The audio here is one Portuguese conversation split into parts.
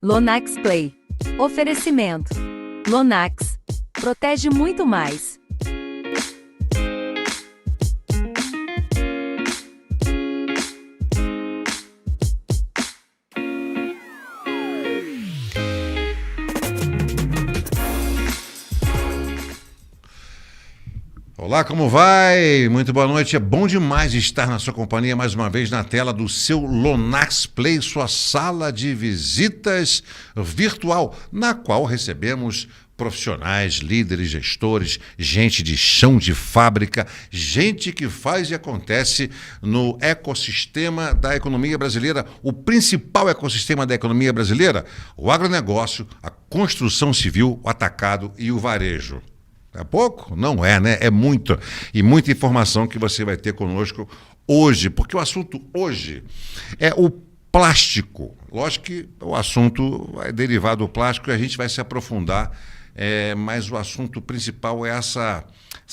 Lonax Play. Oferecimento. Lonax. Protege muito mais. Olá, como vai? Muito boa noite. É bom demais estar na sua companhia mais uma vez na tela do seu Lonax Play, sua sala de visitas virtual, na qual recebemos profissionais, líderes, gestores, gente de chão de fábrica, gente que faz e acontece no ecossistema da economia brasileira, o principal ecossistema da economia brasileira, o agronegócio, a construção civil, o atacado e o varejo. É pouco? Não é, né? É muito. E muita informação que você vai ter conosco hoje, porque o assunto hoje é o plástico. Lógico que o assunto vai derivar do plástico e a gente vai se aprofundar, mas o assunto principal é essa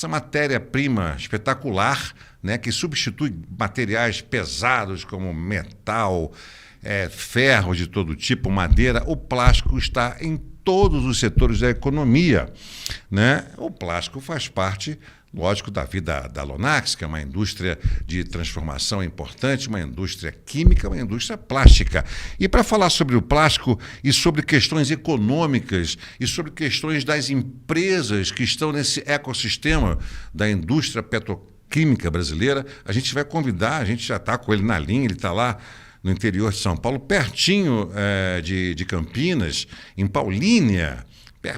matéria-prima espetacular, né, que substitui materiais pesados como metal, ferro de todo tipo, madeira. O plástico está em todos os setores da economia, né? O plástico faz parte, lógico, da vida da Lonax, que é uma indústria de transformação importante, uma indústria química, uma indústria plástica. E para falar sobre o plástico e sobre questões econômicas e sobre questões das empresas que estão nesse ecossistema da indústria petroquímica brasileira, a gente vai convidar, a gente já está com ele na linha, ele está lá no interior de São Paulo, pertinho de Campinas, em Paulínia,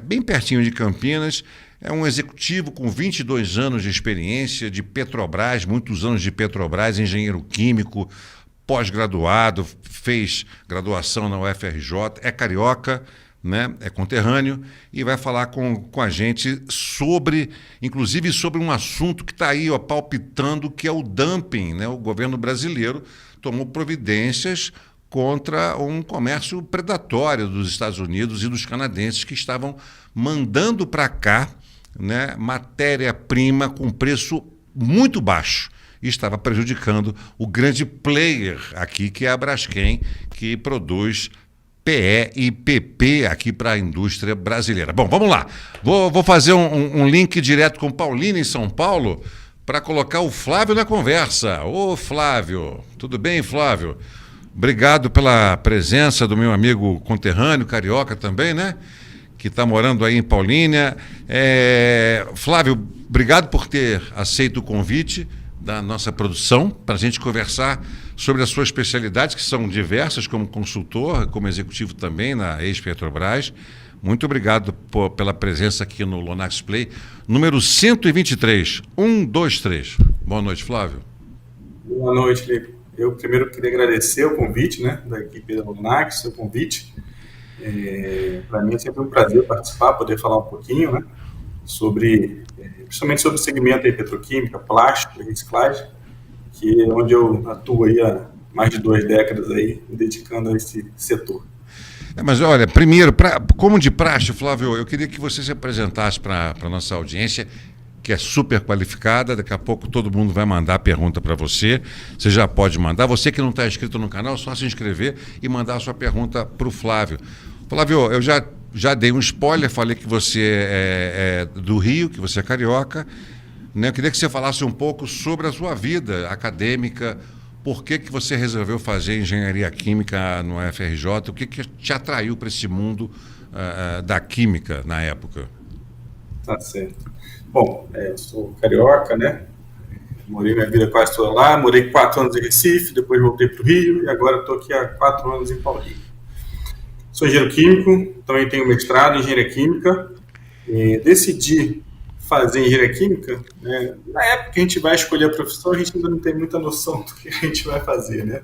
bem pertinho de Campinas. É um executivo com 22 anos de experiência, de Petrobras, muitos anos de Petrobras, engenheiro químico, pós-graduado, fez graduação na UFRJ, é carioca, né? É conterrâneo, e vai falar com a gente inclusive sobre um assunto que está aí, ó, palpitando, que é o dumping, né? O governo brasileiro tomou providências contra um comércio predatório dos Estados Unidos e dos canadenses que estavam mandando para cá, né, matéria-prima com preço muito baixo e estava prejudicando o grande player aqui, que é a Braskem, que produz PE e PP aqui para a indústria brasileira. Bom, vamos lá. Vou fazer um link direto com Paulínia, em São Paulo, para colocar o Flávio na conversa. Ô, Flávio, tudo bem, Flávio? Obrigado pela presença do meu amigo conterrâneo, carioca também, né? Que está morando aí em Paulínia. Flávio, obrigado por ter aceito o convite da nossa produção para a gente conversar sobre as suas especialidades, que são diversas, como consultor, como executivo também na ex-Petrobras. Muito obrigado pela presença aqui no Lonax Play, número 123, 123. Boa noite, Flávio. Boa noite, Felipe. Eu primeiro queria agradecer o convite, né, da equipe da Lonax, o convite. Para mim é sempre um prazer participar, poder falar um pouquinho, né, principalmente sobre o segmento aí, petroquímica, plástico e reciclagem, que é onde eu atuo aí há mais de 2 décadas aí, me dedicando a esse setor. Mas olha, primeiro, como de praxe, Flávio, eu queria que você se apresentasse para a nossa audiência, que é super qualificada. Daqui a pouco todo mundo vai mandar pergunta para você. Você já pode mandar. Você que não está inscrito no canal, é só se inscrever e mandar a sua pergunta para o Flávio. Flávio, eu já dei um spoiler, falei que você é do Rio, que você é carioca, né? Eu queria que você falasse um pouco sobre a sua vida acadêmica. Por que você resolveu fazer engenharia química no UFRJ? O que te atraiu para esse mundo da química na época? Tá certo. Bom, eu sou carioca, né? Morei minha vida quase toda lá. Morei 4 anos em Recife, depois voltei para o Rio e agora estou aqui há 4 anos em Paulínia. Sou engenheiro químico, também tenho mestrado em engenharia química. Decidi fazer engenharia química, né? Na época que a gente vai escolher a profissão, a gente ainda não tem muita noção do que a gente vai fazer, né?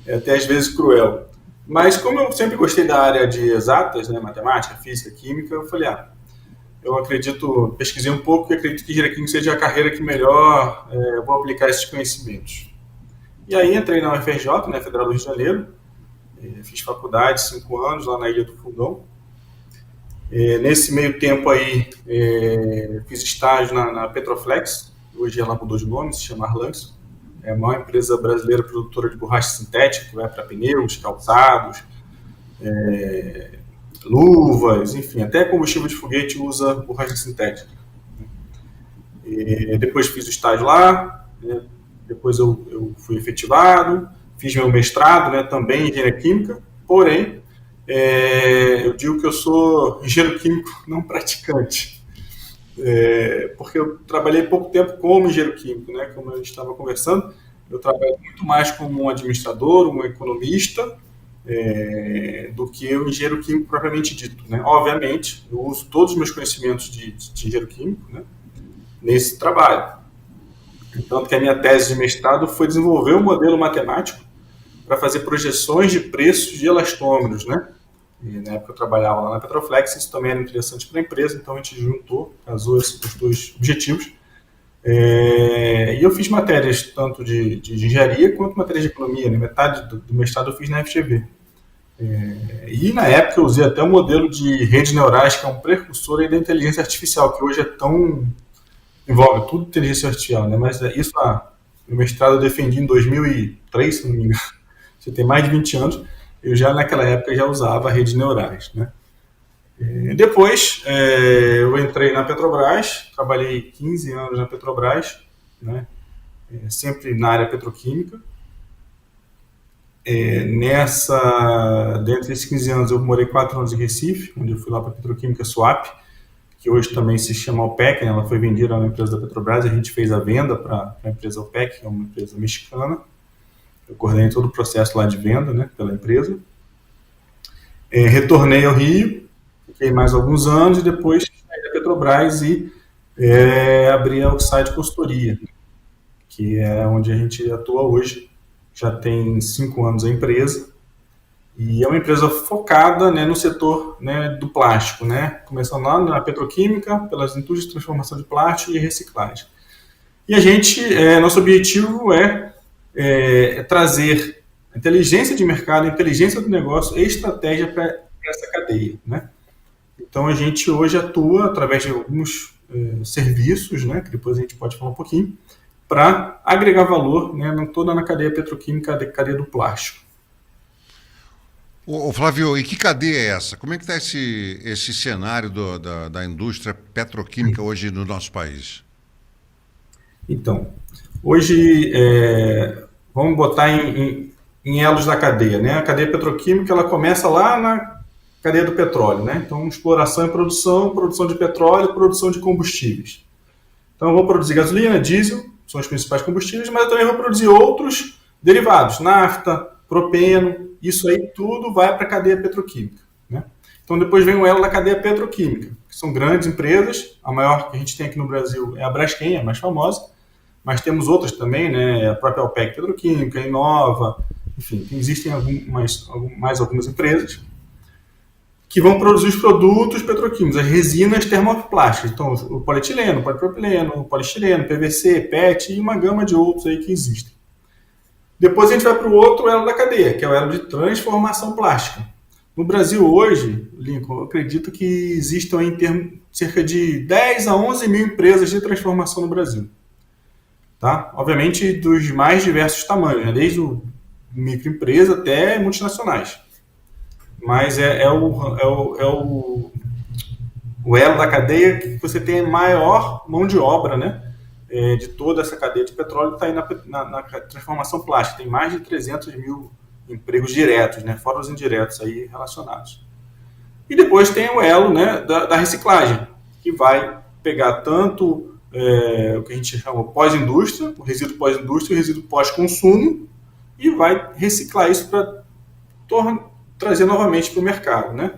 É até às vezes cruel. Mas como eu sempre gostei da área de exatas, né, matemática, física, química, eu falei, pesquisei um pouco e acredito que engenharia química seja a carreira que melhor vou aplicar esses conhecimentos. E aí entrei na UFRJ, né, Federal do Rio de Janeiro, fiz faculdade 5 anos lá na Ilha do Fundão. Nesse meio tempo aí, fiz estágio na Petroflex, hoje ela mudou de nome, se chama Arlanx, é a maior empresa brasileira produtora de borracha sintética, que vai para pneus, calçados, luvas, enfim, até combustível de foguete usa borracha sintética. Depois fiz o estágio lá, né? Depois eu fui efetivado, fiz meu mestrado, né, também em engenharia química, porém, eu digo que eu sou engenheiro químico não praticante, porque eu trabalhei pouco tempo como engenheiro químico, né, como a gente estava conversando, eu trabalho muito mais como um administrador, um economista, do que o engenheiro químico propriamente dito, né? Obviamente, eu uso todos os meus conhecimentos de engenheiro químico, né, nesse trabalho. Tanto que a minha tese de mestrado foi desenvolver um modelo matemático para fazer projeções de preços de elastômeros, né? E na época eu trabalhava lá na Petroflex, isso também era interessante para a empresa, então a gente casou esses dois objetivos. E eu fiz matérias tanto de engenharia quanto matérias de economia, né? Metade do mestrado eu fiz na FGV. E na época eu usei até o modelo de redes neurais, que é um precursor aí da inteligência artificial, que hoje é tão... envolve tudo inteligência artificial, né? Mas isso, no mestrado eu defendi em 2003, se não me engano. Você tem mais de 20 anos, eu já naquela época já usava redes neurais, né? Depois eu entrei na Petrobras, trabalhei 15 anos na Petrobras, né? Sempre na área petroquímica. Dentro desses 15 anos eu morei 4 anos em Recife, onde eu fui lá para a Petroquímica Suape, que hoje também se chama OPEC, né? Ela foi vendida a uma empresa da Petrobras, a gente fez a venda para a empresa OPEC, que é uma empresa mexicana. Eu coordenei todo o processo lá de venda, né, pela empresa. Retornei ao Rio, fiquei mais alguns anos e depois saí da Petrobras e abri a Oxide Consultoria, que é onde a gente atua hoje. Já tem 5 anos a empresa. E é uma empresa focada, né, no setor, né, do plástico, né, começando lá na petroquímica, pelas indústrias de transformação de plástico e reciclagem. E nosso objetivo é trazer inteligência de mercado, inteligência do negócio e estratégia para essa cadeia, né? Então a gente hoje atua através de alguns serviços, né, que depois a gente pode falar um pouquinho, para agregar valor, né, toda na cadeia petroquímica, cadeia do plástico. Ô Flávio, e que cadeia é essa? Como é que está esse cenário da indústria petroquímica hoje no nosso país? Então, hoje, vamos botar em elos da cadeia, né? A cadeia petroquímica ela começa lá na cadeia do petróleo, né? Então, exploração e produção de petróleo, produção de combustíveis. Então, eu vou produzir gasolina, diesel, são os principais combustíveis, mas eu também vou produzir outros derivados, nafta, propeno, isso aí tudo vai para a cadeia petroquímica, né? Então depois vem o elo da cadeia petroquímica, que são grandes empresas, a maior que a gente tem aqui no Brasil é a Braskem, a mais famosa, mas temos outras também, né? A própria OPEC Petroquímica, a Inova, enfim, existem mais algumas empresas que vão produzir os produtos petroquímicos, as resinas termoplásticas, então o polietileno, o polipropileno, o poliestireno, PVC, PET e uma gama de outros aí que existem. Depois a gente vai para o outro elo da cadeia, que é o elo de transformação plástica. No Brasil hoje, Lincoln, eu acredito que existam em cerca de 10 a 11 mil empresas de transformação no Brasil. Tá? Obviamente dos mais diversos tamanhos, né? Desde o microempresa até multinacionais. Mas o elo da cadeia que você tem a maior mão de obra, né? De toda essa cadeia de petróleo está aí na transformação plástica. Tem mais de 300 mil empregos diretos, né, fora os indiretos aí relacionados. E depois tem o elo, né, da reciclagem, que vai pegar tanto o que a gente chama pós-indústria, o resíduo pós-indústria e o resíduo pós-consumo, e vai reciclar isso para trazer novamente para o mercado, né?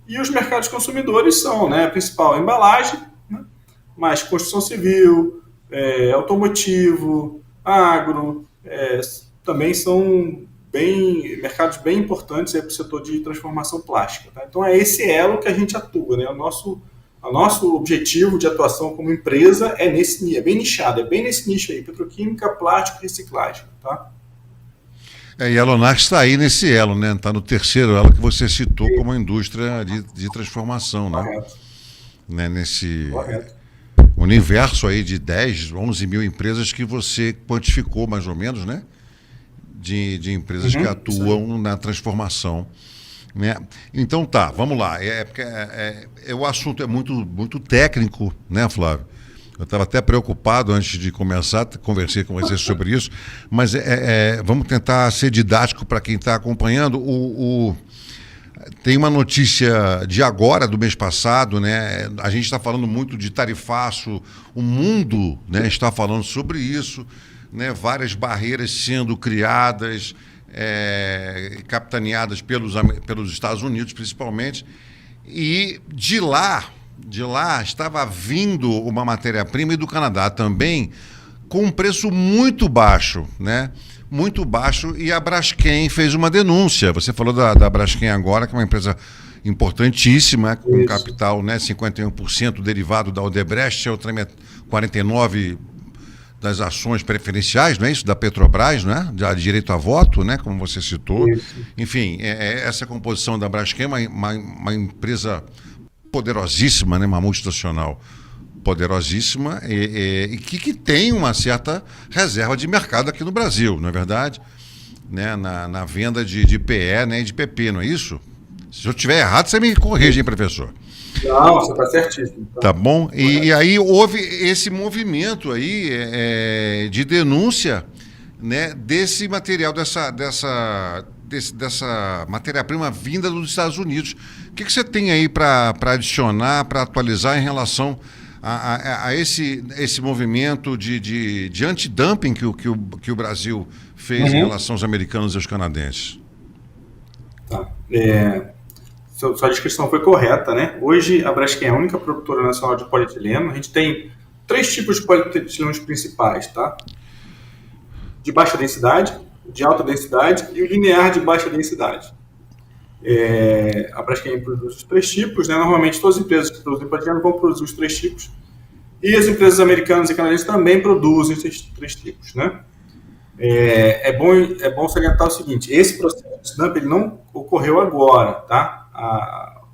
E os mercados consumidores são, né, a principal embalagem, né, mais construção civil, automotivo, agro, também são mercados bem importantes para o setor de transformação plástica. Tá? Então é esse elo que a gente atua, né? O nosso objetivo de atuação como empresa é bem nichado, é bem nesse nicho aí, petroquímica, plástico e reciclagem. Tá? E a Lonax está aí nesse elo, né? Está no terceiro elo que você citou como indústria de transformação, né? Correto. Né? Nesse Correto. universo aí de 10, 11 mil empresas que você quantificou mais ou menos, né? De empresas que atuam na transformação. né? Então tá, vamos lá. Porque o assunto é muito técnico, né, Flávio? Eu estava até preocupado antes de começar, conversei com você sobre isso, mas vamos tentar ser didático para quem está acompanhando. Tem uma notícia de agora, do mês passado, né? A gente está falando muito de tarifaço, o mundo, né, está falando sobre isso, né? Várias barreiras sendo criadas, capitaneadas pelos Estados Unidos, principalmente, e de lá estava vindo uma matéria-prima, e do Canadá também, com um preço muito baixo, né? Muito baixo, e a Braskem fez uma denúncia. Você falou da Braskem agora, que é uma empresa importantíssima, com Isso. capital, né, 51% derivado da Odebrecht, outra 49% das ações preferenciais, não é isso? Da Petrobras, né? De direito a voto, né? Como você citou. Isso. Enfim, essa composição da Braskem é uma empresa poderosíssima, né? Uma multinacional poderosíssima e que tem uma certa reserva de mercado aqui no Brasil, não é verdade? Né? Na venda de PE, né? E de PP, não é isso? Se eu estiver errado, você me corrige, hein, professor? Não, você está certíssimo. Tá bom? E aí houve esse movimento aí de denúncia, né, desse material, dessa matéria-prima vinda dos Estados Unidos. O que você tem aí para adicionar, para atualizar em relação a esse movimento de antidumping que o Brasil fez em relação aos americanos e aos canadenses? Tá. Sua descrição foi correta, né? Hoje a Braskem é a única produtora nacional de polietileno. A gente tem 3 tipos de polietilenos principais, tá? De baixa densidade, de alta densidade e o linear de baixa densidade. A Braskem produz os 3 tipos, né? Normalmente todas as empresas que produzem polietileno vão produzir os 3 tipos. E as empresas americanas e canadenses também produzem esses 3 tipos, né? É bom salientar o seguinte: esse processo de dumping ele não ocorreu agora, tá?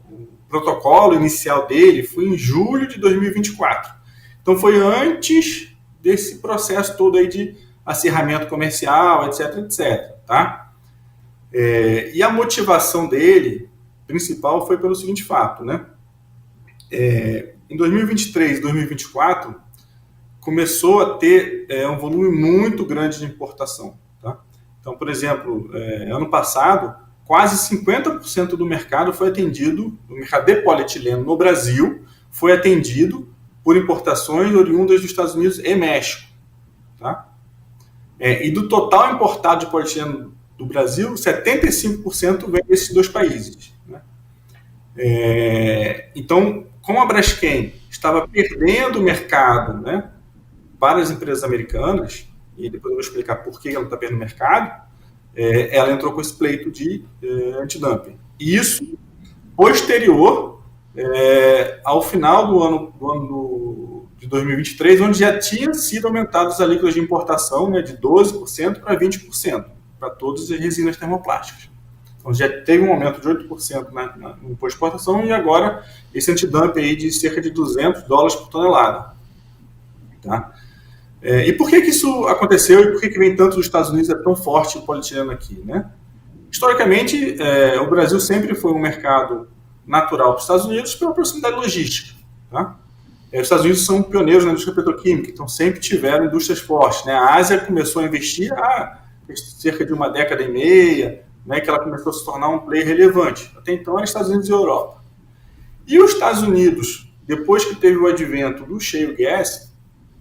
O protocolo inicial dele foi em julho de 2024. Então foi antes desse processo todo aí de acirramento comercial, etc, etc, tá? E a motivação dele, principal, foi pelo seguinte fato, né? Em 2023 e 2024, começou a ter um volume muito grande de importação, tá? Então, por exemplo, ano passado, quase 50% do mercado foi atendido, o mercado de polietileno no Brasil, foi atendido por importações oriundas dos Estados Unidos e México, tá? E do total importado de polietileno do Brasil, 75% vem desses 2 países, né? Então, como a Braskem estava perdendo o mercado, né, para as empresas americanas, e depois eu vou explicar por que ela está perdendo o mercado, ela entrou com esse pleito de antidumping. E isso posterior ao final do ano de 2023, onde já tinham sido aumentados as alíquotas de importação, né, de 12% para 20% para todas as resinas termoplásticas. Então já teve um aumento de 8% no imposto de exportação e agora esse antidumping aí de cerca de $200 por tonelada. Tá? E por que isso aconteceu e por que vem tanto dos Estados Unidos, é tão forte o polietileno aqui, né? Historicamente, o Brasil sempre foi um mercado natural para os Estados Unidos pela proximidade logística. Tá? Os Estados Unidos são pioneiros na indústria petroquímica, então sempre tiveram indústrias fortes, né? A Ásia começou a investir há cerca de uma década e meia, né, que ela começou a se tornar um player relevante. Até então era Estados Unidos e Europa. E os Estados Unidos, depois que teve o advento do shale gas,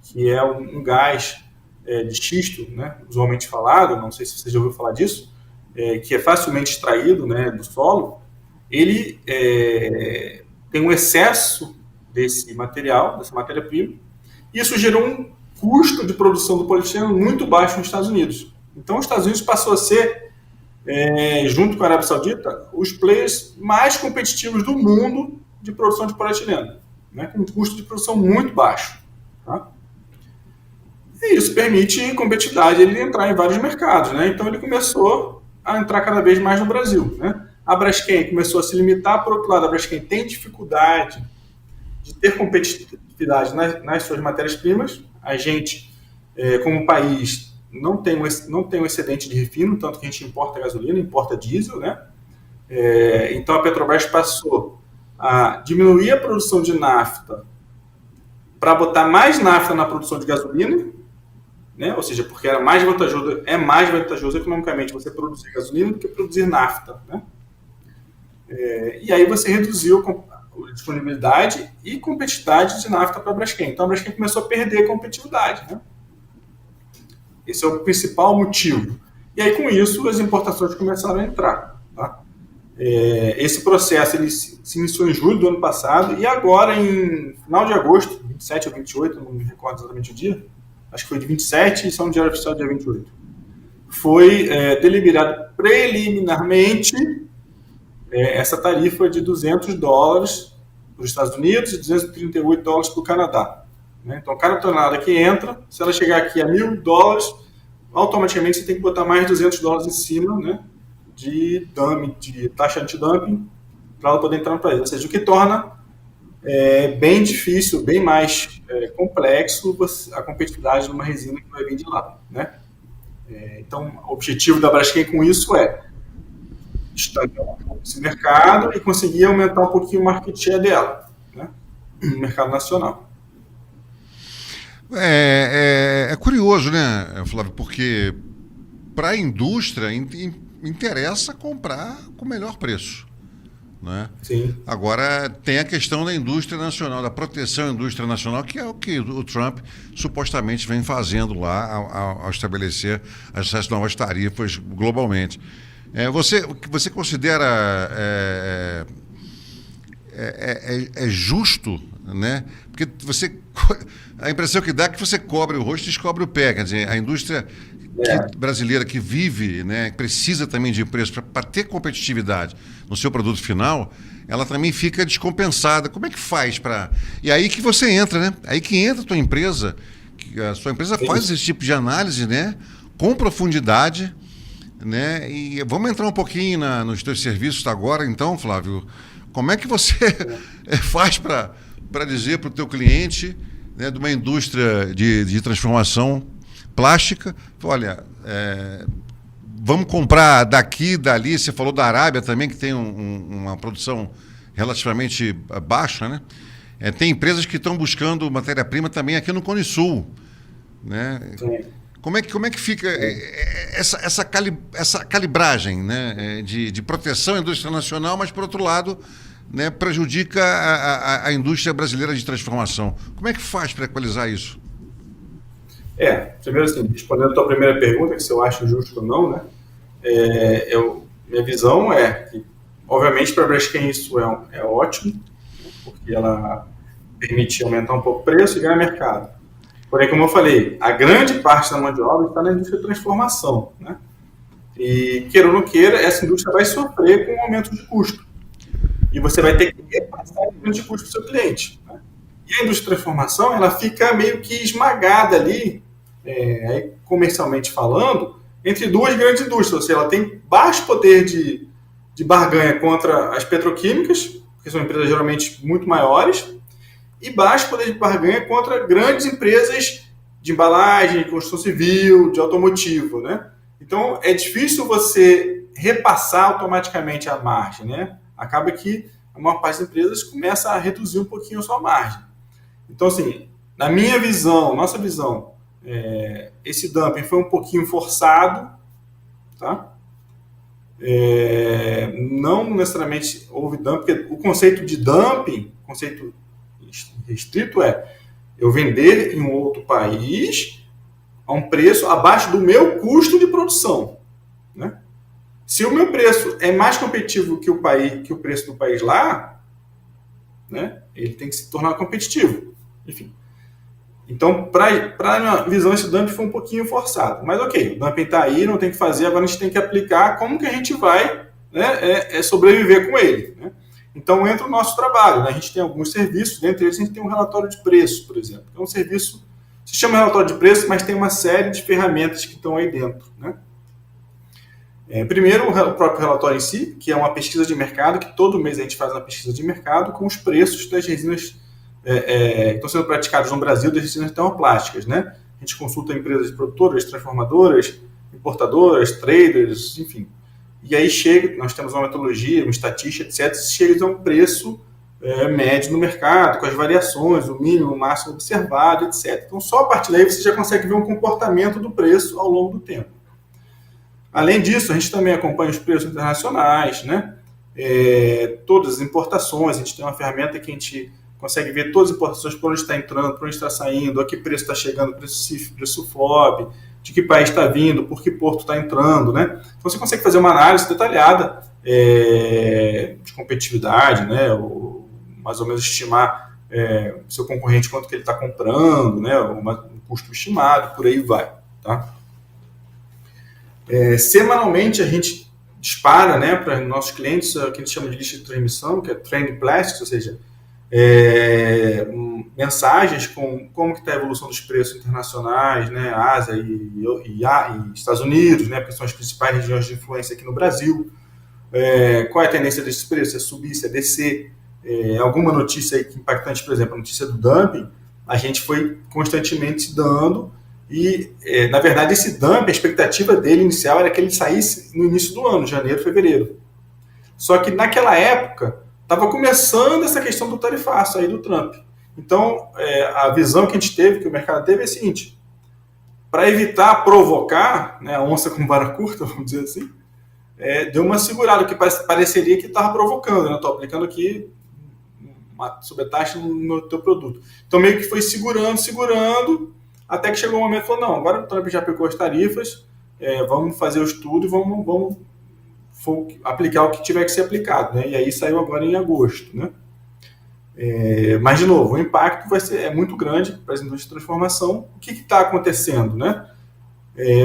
que é um gás de xisto, né, usualmente falado, não sei se você já ouviu falar disso, que é facilmente extraído, né, do solo, ele tem um excesso desse material, dessa matéria-prima, e isso gerou um custo de produção do polietileno muito baixo nos Estados Unidos. Então, os Estados Unidos passou a ser, junto com a Arábia Saudita, os players mais competitivos do mundo de produção de polietileno, né, com um custo de produção muito baixo. Tá? E isso permite competitividade, ele entrar em vários mercados. Né? Então, ele começou a entrar cada vez mais no Brasil. Né? A Braskem começou a se limitar, por outro lado, a Braskem tem dificuldade de ter competitividade nas suas matérias-primas. A gente, como país, não tem um excedente de refino, tanto que a gente importa gasolina, importa diesel, né? Então a Petrobras passou a diminuir a produção de nafta para botar mais nafta na produção de gasolina, né? Ou seja, porque é mais vantajoso economicamente você produzir gasolina do que produzir nafta, né? E aí você reduziu a disponibilidade e competitividade de nafta para a Braskem. Então a Braskem começou a perder competitividade, né? Esse é o principal motivo. E aí, com isso, as importações começaram a entrar. Tá? Esse processo ele se iniciou em julho do ano passado e agora, em final de agosto, 27 ou 28, não me recordo exatamente o dia, acho que foi de 27 e só no Diário Oficial dia 28, foi deliberado preliminarmente essa tarifa de $200 para os Estados Unidos e $238 para o Canadá. Né? Então, cada tonelada que entra, se ela chegar aqui a $1.000, automaticamente você tem que botar mais $200 em cima, né, de taxa antidumping para ela poder entrar no país. Ou seja, o que torna bem difícil, bem mais complexo a competitividade de uma resina que vai vir de lá. Né? Então, o objetivo da Braskem com isso é estancar um pouco esse mercado e conseguir aumentar um pouquinho o market share dela, né, no mercado nacional. É curioso, né, Flávio? Porque para a indústria interessa comprar com o melhor preço, né? Sim. Agora tem a questão da indústria nacional, da proteção à indústria nacional, que é o que o Trump supostamente vem fazendo lá ao estabelecer essas novas tarifas globalmente. Você considera justo, né? Porque a impressão que dá é que você cobre o rosto e descobre o pé. Quer dizer, a indústria brasileira que vive, né, precisa também de preço para ter competitividade no seu produto final, ela também fica descompensada. Como é que faz para... E aí que você entra, né? Aí que entra a tua empresa, a sua empresa faz esse tipo de análise, né, com profundidade, né? E vamos entrar um pouquinho nos teus serviços agora, então, Flávio. Como é que você faz para dizer para o teu cliente, né, de uma indústria de transformação plástica, olha, vamos comprar daqui, dali, você falou da Arábia também, que tem uma produção relativamente baixa, né? Tem empresas que estão buscando matéria-prima também aqui no Cone Sul, né? Como é que fica essa calibragem, né, de proteção à indústria nacional, mas, por outro lado, né, prejudica a indústria brasileira de transformação? Como é que faz para equalizar isso? Primeiro, assim, respondendo a tua primeira pergunta, que se eu acho justo ou não, né, minha visão é que, obviamente, para a Braskem isso é ótimo, porque ela permite aumentar um pouco o preço e ganhar mercado. Porém, como eu falei, a grande parte da mão de obra está na indústria de transformação, né? E, queira ou não queira, essa indústria vai sofrer com um aumento de custo. E você vai ter que repassar o aumento de custo para o seu cliente, né? E a indústria de transformação, ela fica meio que esmagada ali, comercialmente falando, entre duas grandes indústrias. Ou seja, ela tem baixo poder de barganha contra as petroquímicas, que são empresas geralmente muito maiores, e baixo poder de barganha contra grandes empresas de embalagem, de construção civil, de automotivo, né? Então, é difícil você repassar automaticamente a margem, né? Acaba que a maior parte das empresas começa a reduzir um pouquinho a sua margem. Então, assim, na minha visão, nossa visão, esse dumping foi um pouquinho forçado, tá? Não necessariamente houve dumping, porque o conceito de dumping, conceito restrito eu vender em um outro país a um preço abaixo do meu custo de produção, né? Se o meu preço é mais competitivo que o preço do país lá, né, ele tem que se tornar competitivo. Enfim. Então, para a minha visão, esse dumping foi um pouquinho forçado. Mas ok, o dumping está aí, não tem que fazer, agora a gente tem que aplicar como que a gente vai, né, sobreviver com ele, né? Então, entra o nosso trabalho, né? A gente tem alguns serviços, dentre eles a gente tem um relatório de preço, por exemplo. É um serviço, se chama relatório de preço, mas tem uma série de ferramentas que estão aí dentro, né? Primeiro, o próprio relatório em si, que é uma pesquisa de mercado, que todo mês a gente faz uma pesquisa de mercado com os preços das resinas que estão sendo praticadas no Brasil, das resinas termoplásticas, né? A gente consulta empresas produtoras, transformadoras, importadoras, traders, enfim, e aí chega, nós temos uma metodologia, uma estatística, etc., chega a um preço médio no mercado, com as variações, o mínimo, o máximo observado, etc. Então, só a partir daí você já consegue ver um comportamento do preço ao longo do tempo. Além disso, a gente também acompanha os preços internacionais, né? Todas as importações, a gente tem uma ferramenta que a gente consegue ver todas as importações, por onde está entrando, por onde está saindo, a que preço está chegando, preço CIF, preço FOB, de que país está vindo, por que porto está entrando, né? Então você consegue fazer uma análise detalhada de competitividade, né? Ou mais ou menos estimar o seu concorrente quanto que ele está comprando, né? Um custo estimado, por aí vai, tá? Semanalmente a gente dispara, né, para nossos clientes o que a gente chama de lista de transmissão, que é Trend Plastics, ou seja, mensagens com como que está a evolução dos preços internacionais, né, Ásia e Estados Unidos, né, porque são as principais regiões de influência aqui no Brasil. Qual é a tendência desses preços? É subir, se é descer? Alguma notícia aí impactante, por exemplo, a notícia do dumping, a gente foi constantemente dando. E, na verdade, esse dumping, a expectativa dele inicial era que ele saísse no início do ano, janeiro, fevereiro. Só que naquela época, estava começando essa questão do tarifaço aí do Trump. Então, a visão que a gente teve, que o mercado teve, é a seguinte: para evitar provocar, né, a onça com vara curta, vamos dizer assim, deu uma segurada, que pareceria que estava provocando, né? Estou aplicando aqui uma sobretaxa no teu produto. Então, meio que foi segurando, até que chegou um momento e falou, não, agora o Trump já aplicou as tarifas, vamos fazer o estudo e vamos aplicar o que tiver que ser aplicado, né? E aí saiu agora em agosto, né? Mas, de novo, o impacto é muito grande para as indústrias de transformação. O que está acontecendo, né?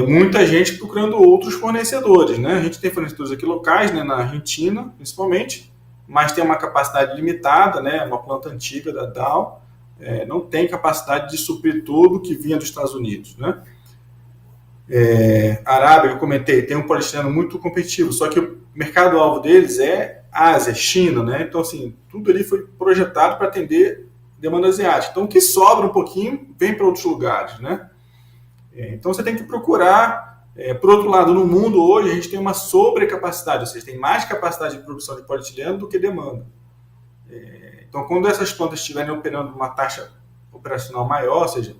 Muita gente procurando outros fornecedores, né? A gente tem fornecedores aqui locais, né, na Argentina, principalmente, mas tem uma capacidade limitada, né? Uma planta antiga da Dow, não tem capacidade de suprir tudo que vinha dos Estados Unidos, né? A Arábia, eu comentei, tem um poliestireno muito competitivo, só que o mercado-alvo deles é Ásia, China, né? Então, assim, tudo ali foi projetado para atender demanda asiática. Então, o que sobra um pouquinho vem para outros lugares, né? Então, você tem que procurar. Por outro lado, no mundo hoje, a gente tem uma sobrecapacidade, ou seja, tem mais capacidade de produção de polietileno do que demanda. Então, quando essas plantas estiverem operando uma taxa operacional maior, ou seja,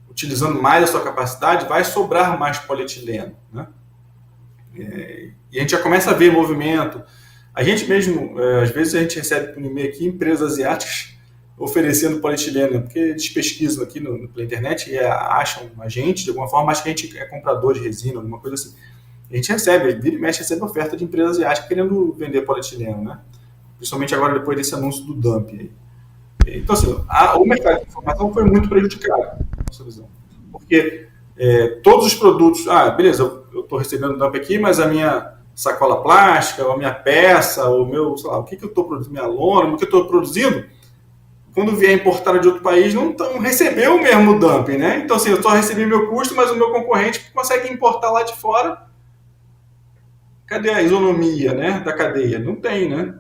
utilizando mais a sua capacidade, vai sobrar mais polietileno, né? E a gente já começa a ver movimento. A gente mesmo, às vezes a gente recebe por e-mail aqui empresas asiáticas oferecendo polietileno, porque eles pesquisam aqui pela internet e acham a gente, de alguma forma, acham que a gente é comprador de resina, alguma coisa assim. A gente recebe, vira e mexe, recebe oferta de empresas asiáticas querendo vender polietileno, né? Principalmente agora depois desse anúncio do dumping. Então, assim, o mercado de informação foi muito prejudicado, nossa visão. Porque todos os produtos, beleza, eu estou recebendo dumping aqui, mas a minha sacola plástica, ou a minha peça, ou meu, sei lá, o que eu estou produzindo, minha lona, o que eu estou produzindo, quando vier importada de outro país, não recebeu o mesmo dumping, né? Então, assim, eu só recebi meu custo, mas o meu concorrente consegue importar lá de fora. Cadê a isonomia, né, da cadeia? Não tem, né?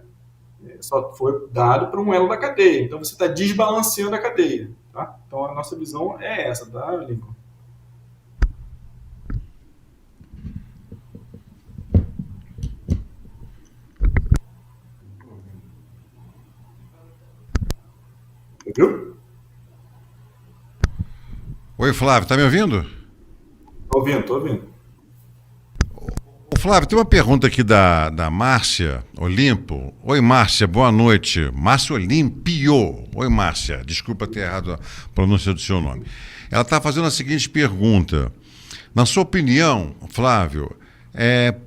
Só foi dado para um elo da cadeia. Então, você está desbalanceando a cadeia, tá? Então, a nossa visão é essa, tá, Lincoln? Viu? Oi, Flávio, tá me ouvindo? Tô ouvindo. Ô, Flávio, tem uma pergunta aqui da Márcia Olimpo. Oi, Márcia, boa noite. Márcia Olimpio. Oi, Márcia, desculpa ter errado a pronúncia do seu nome. Ela está fazendo a seguinte pergunta. Na sua opinião, Flávio,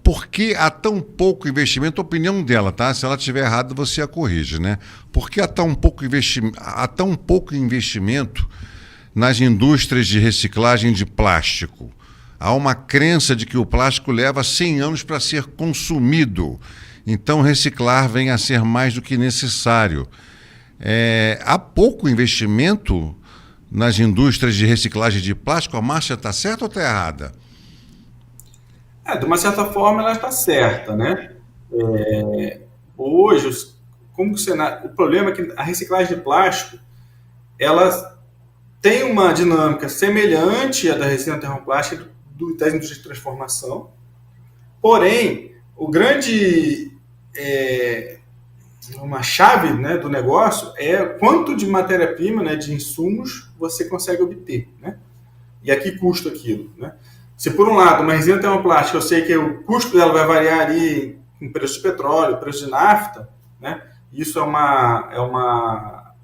por que há tão pouco investimento? A opinião dela, tá? Se ela estiver errada, você a corrige, né? Por que há tão pouco investimento nas indústrias de reciclagem de plástico? Há uma crença de que o plástico leva 100 anos para ser consumido. Então, reciclar vem a ser mais do que necessário. Há pouco investimento nas indústrias de reciclagem de plástico? A Márcia está certa ou está errada? De uma certa forma, ela está certa, né? Hoje, o problema é que a reciclagem de plástico, ela tem uma dinâmica semelhante à da resina termoplástica das indústrias de transformação, porém, o grande uma chave, né, do negócio é quanto de matéria-prima, né, de insumos você consegue obter, né? E a que custo aquilo, né? Se por um lado uma resina termoplástica, eu sei que o custo dela vai variar ali com o preço de petróleo, preço de nafta, né? Isso é uma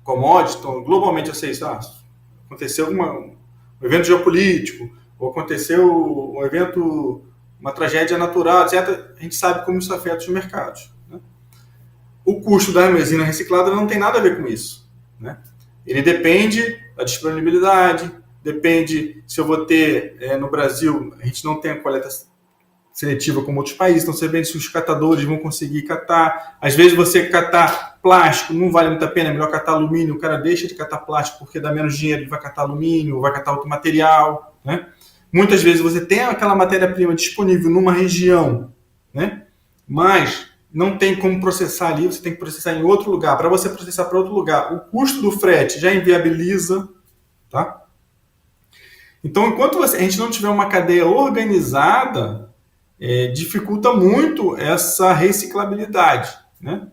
commodity, então globalmente eu sei isso, aconteceu um evento geopolítico, ou aconteceu um evento, uma tragédia natural, etc. A gente sabe como isso afeta os mercados, né? O custo da resina reciclada não tem nada a ver com isso, né? Ele depende da disponibilidade, depende se eu vou ter, no Brasil, a gente não tem a coleta seletiva como outros países, então você vê se os catadores vão conseguir catar. Às vezes você catar plástico não vale muito a pena, é melhor catar alumínio, o cara deixa de catar plástico porque dá menos dinheiro, ele vai catar alumínio, vai catar outro material, né? Muitas vezes você tem aquela matéria-prima disponível numa região, né? Mas não tem como processar ali, você tem que processar em outro lugar. Para você processar para outro lugar, o custo do frete já inviabiliza, tá? Então, enquanto a gente não tiver uma cadeia organizada, dificulta muito essa reciclabilidade, né?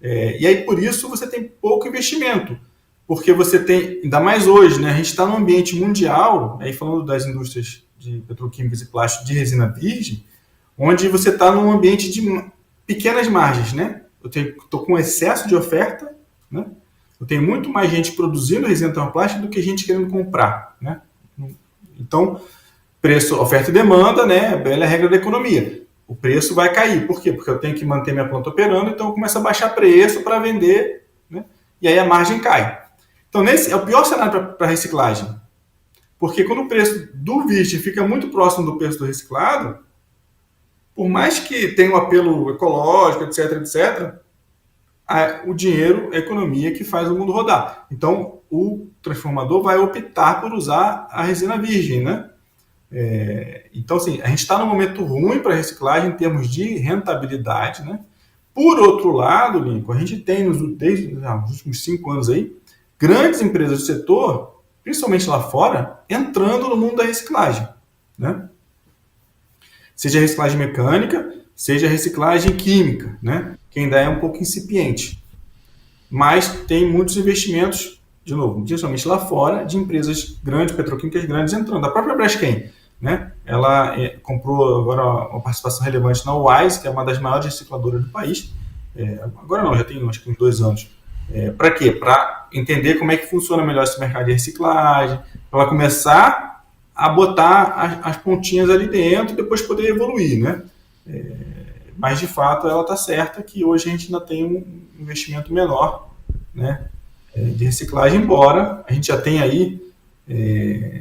E aí, por isso, você tem pouco investimento, porque você tem, ainda mais hoje, né? A gente está num ambiente mundial, aí falando das indústrias de petroquímicas e plástico de resina virgem, onde você está num ambiente de pequenas margens, né? Eu estou com excesso de oferta, né? Eu tenho muito mais gente produzindo resina termoplástica do que gente querendo comprar, né? Então, preço, oferta e demanda, né? A bela regra da economia. O preço vai cair. Por quê? Porque eu tenho que manter minha planta operando, então eu começo a baixar preço para vender, né? E aí a margem cai. Então, esse é o pior cenário para reciclagem. Porque quando o preço do virgem fica muito próximo do preço do reciclado, por mais que tenha um apelo ecológico, etc., etc., o dinheiro é a economia que faz o mundo rodar. Então, o transformador vai optar por usar a resina virgem, né? Então, assim, a gente está num momento ruim para reciclagem em termos de rentabilidade, né? Por outro lado, Lincoln, a gente tem, desde os últimos 5 anos aí, grandes empresas do setor, principalmente lá fora, entrando no mundo da reciclagem, né? Seja reciclagem mecânica, seja reciclagem química, né? Que ainda é um pouco incipiente. Mas tem muitos investimentos, de novo, principalmente lá fora, de empresas grandes, petroquímicas grandes entrando. A própria Braskem, né? Ela comprou agora uma participação relevante na Wise, que é uma das maiores recicladoras do país. Agora não, já tem acho que uns 2 anos. Para quê? Para entender como é que funciona melhor esse mercado de reciclagem, para ela começar a botar as pontinhas ali dentro e depois poder evoluir, né? Mas, de fato, ela está certa que hoje a gente ainda tem um investimento menor, né, de reciclagem, embora a gente já tenha aí,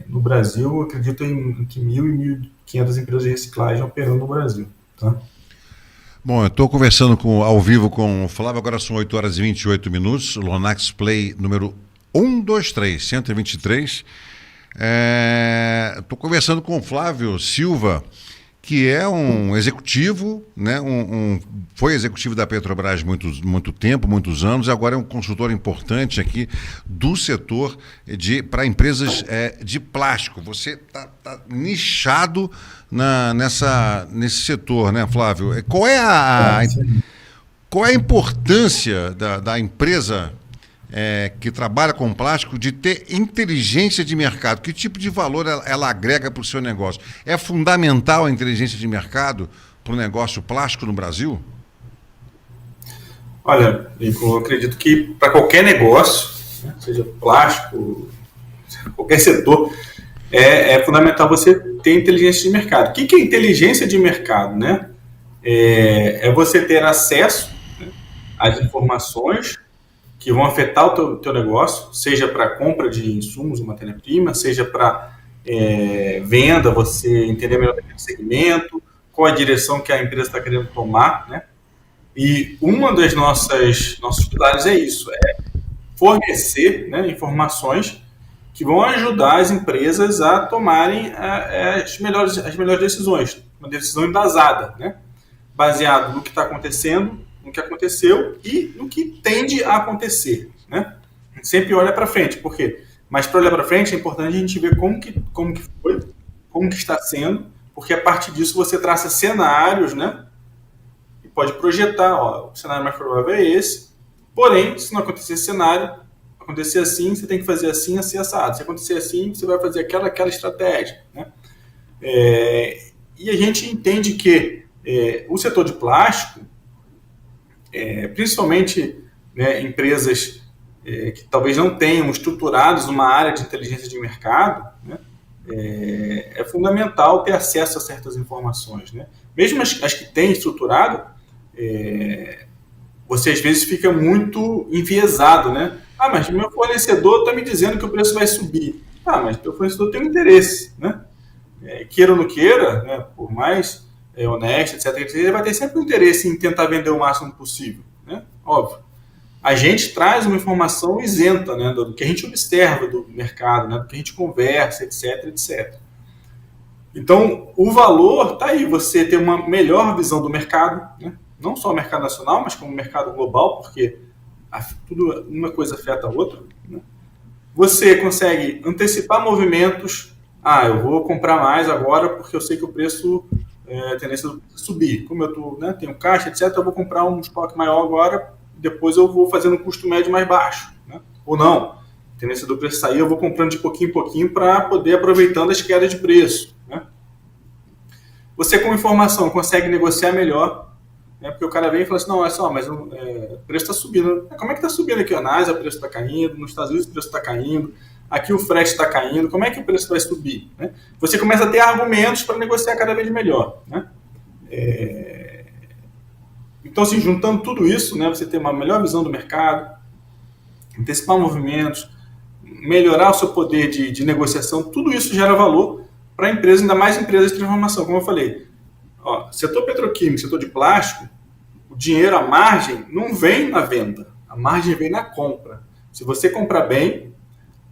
no Brasil, acredito em que 1.000 e 1.500 empresas de reciclagem operando no Brasil, tá? Bom, eu estou conversando ao vivo com o Flávio, agora são 8 horas e 28 minutos, Lonax Play número 123, 123. Estou conversando com o Flávio Silva, que é um executivo, né? Foi executivo da Petrobras muito tempo, muitos anos, e agora é um consultor importante aqui do setor para empresas de plástico. Você está nichado nesse setor, né, Flávio? Qual é a importância da empresa que trabalha com plástico de ter inteligência de mercado? Que tipo de valor ela agrega para o seu negócio? É fundamental a inteligência de mercado para o negócio plástico no Brasil? Olha, eu acredito que para qualquer negócio, né, seja plástico, qualquer setor, é fundamental você ter inteligência de mercado. O que é inteligência de mercado, né? É você ter acesso, né, às informações que vão afetar o teu negócio, seja para compra de insumos, matéria-prima, seja para venda, você entender melhor aquele segmento, qual a direção que a empresa está querendo tomar, né? E uma das nossos pilares é isso, fornecer, né, informações que vão ajudar as empresas a tomarem as melhores decisões, uma decisão embasada, né? Baseado no que está acontecendo, no que aconteceu e no que tende a acontecer, né? A gente sempre olha para frente, por quê? Mas para olhar para frente é importante a gente ver como que foi, como que está sendo, porque a partir disso você traça cenários, né? E pode projetar, ó, o cenário mais provável é esse, porém, se não acontecer esse cenário, acontecer assim, você tem que fazer assim, assim, assado. Se acontecer assim, você vai fazer aquela estratégia, né? E a gente entende que o setor de plástico, principalmente, né, empresas que talvez não tenham estruturados uma área de inteligência de mercado, né, é fundamental ter acesso a certas informações, né? Mesmo as que têm estruturado, você às vezes fica muito enviesado, né? Ah, mas meu fornecedor está me dizendo que o preço vai subir. Ah, mas meu fornecedor tem um interesse, né? Queira ou não queira, né, por mais honesto, etc., ele vai ter sempre um interesse em tentar vender o máximo possível, né? Óbvio. A gente traz uma informação isenta, né, do que a gente observa do mercado, né, do que a gente conversa, etc., etc. Então, o valor está aí, você ter uma melhor visão do mercado, né? Não só o mercado nacional, mas como o mercado global, porque tudo, uma coisa afeta a outra, né? Você consegue antecipar movimentos. Ah, eu vou comprar mais agora porque eu sei que o preço tem tendência a subir. Como eu né, tenho caixa, etc., eu vou comprar um estoque maior agora, depois eu vou fazendo um custo médio mais baixo, né? Ou não, a tendência do preço sair, eu vou comprando de pouquinho em pouquinho para poder aproveitando as quedas de preço, né? Você, com informação, consegue negociar melhor, né? Porque o cara vem e fala assim, não, olha só, mas o preço está subindo. Como é que está subindo aqui? Na Ásia o preço está caindo, nos Estados Unidos o preço está caindo, aqui o frete está caindo, como é que o preço vai subir, né? Você começa a ter argumentos para negociar cada vez melhor, né? Então, assim, juntando tudo isso, né, você tem uma melhor visão do mercado, antecipar movimentos, melhorar o seu poder de negociação, tudo isso gera valor para a empresa, ainda mais empresas de transformação, como eu falei. Ó, setor petroquímico, setor de plástico, o dinheiro, a margem, não vem na venda, a margem vem na compra. Se você comprar bem,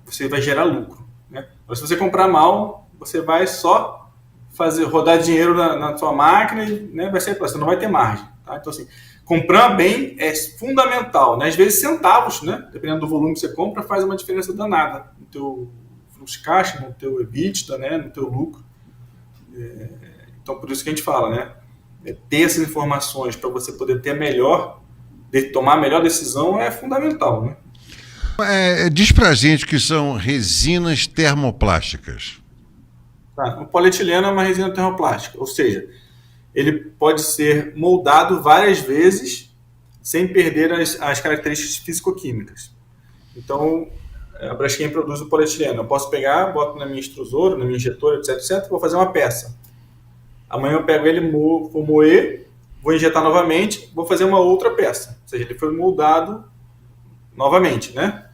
você vai gerar lucro, né? Mas se você comprar mal, você vai só rodar dinheiro na sua máquina e, né, você não vai ter margem, tá? Então, assim, comprar bem é fundamental, né? Às vezes centavos, né, dependendo do volume que você compra, faz uma diferença danada no teu fluxo de caixa, no teu EBITDA, né, no teu lucro. Então, por isso que a gente fala, né, ter essas informações para você poder ter tomar a melhor decisão é fundamental, né? Diz pra gente o que são resinas termoplásticas. Tá. O polietileno é uma resina termoplástica, ou seja, ele pode ser moldado várias vezes sem perder as características físico-químicas. Então, a Braskem produz o polietileno. Eu posso pegar, boto na minha extrusora, na minha injetora, etc, etc, vou fazer uma peça. Amanhã eu pego ele, vou moer, vou injetar novamente, vou fazer uma outra peça. Ou seja, ele foi moldado novamente, né?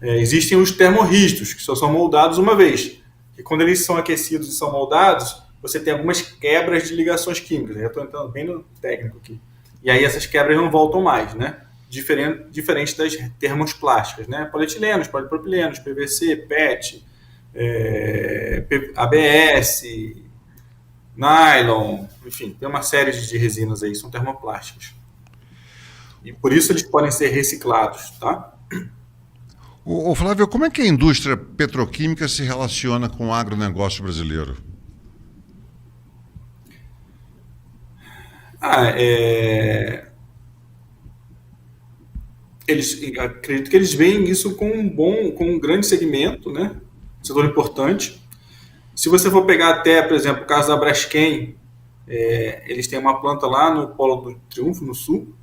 Existem os termorrígidos, que só são moldados uma vez. E quando eles são aquecidos e são moldados, você tem algumas quebras de ligações químicas. Eu já estou entrando bem no técnico aqui. E aí essas quebras não voltam mais, né? Diferente das termoplásticas, né? Polietilenos, polipropilenos, PVC, PET, ABS, nylon, enfim, tem uma série de resinas aí, são termoplásticas. E por isso eles podem ser reciclados, tá? Ô Flávio, como é que a indústria petroquímica se relaciona com o agronegócio brasileiro? Acredito que eles veem isso com um grande segmento, né? Um setor importante. Se você for pegar até, por exemplo, o caso da Braskem, eles têm uma planta lá no Polo do Triunfo, no sul,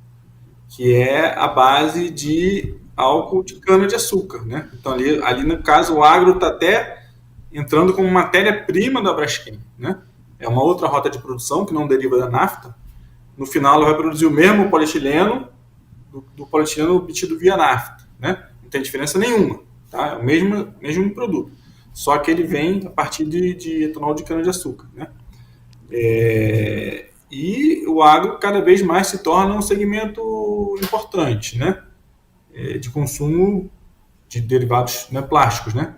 que é a base de álcool de cana-de-açúcar, né? Então, ali no caso, o agro está até entrando como matéria-prima da Braskem, né? É uma outra rota de produção que não deriva da nafta. No final, ela vai produzir o mesmo polietileno do polietileno obtido via nafta, né? Não tem diferença nenhuma, tá? É o mesmo produto, só que ele vem a partir de etanol de cana-de-açúcar, né? E o agro cada vez mais se torna um segmento importante, né? De consumo de derivados, né, plásticos, né?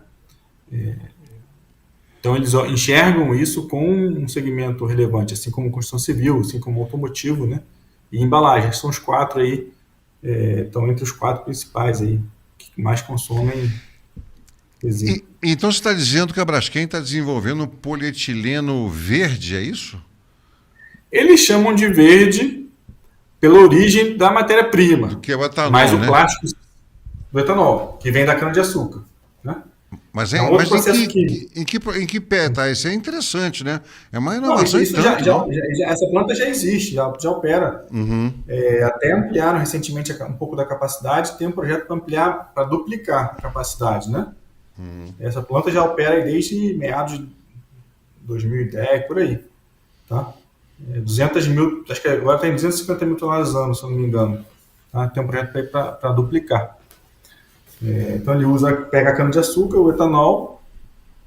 Então eles enxergam isso com um segmento relevante, assim como construção civil, assim como automotivo, né? E embalagem. São os quatro aí, estão entre os quatro principais aí que mais consomem Então você está dizendo que a Braskem está desenvolvendo um polietileno verde, é isso? Eles chamam de verde pela origem da matéria-prima. Que é o etanol, mas o né? plástico do etanol, que vem da cana-de-açúcar. Né? Mas, é um outro processo químico. Em que pé tá? Isso é interessante, né? É uma Não, inovação isso essa planta já existe, já opera. Uhum. Até ampliaram recentemente um pouco da capacidade, tem um projeto para ampliar, para duplicar a capacidade, né? Essa planta já opera aí desde meados de 2010, por aí. Tá? 200 mil, acho que agora tem 250 mil toneladas ano, se eu não me engano. Tá? Tem um projeto para duplicar. Então ele pega a cana-de-açúcar, o etanol,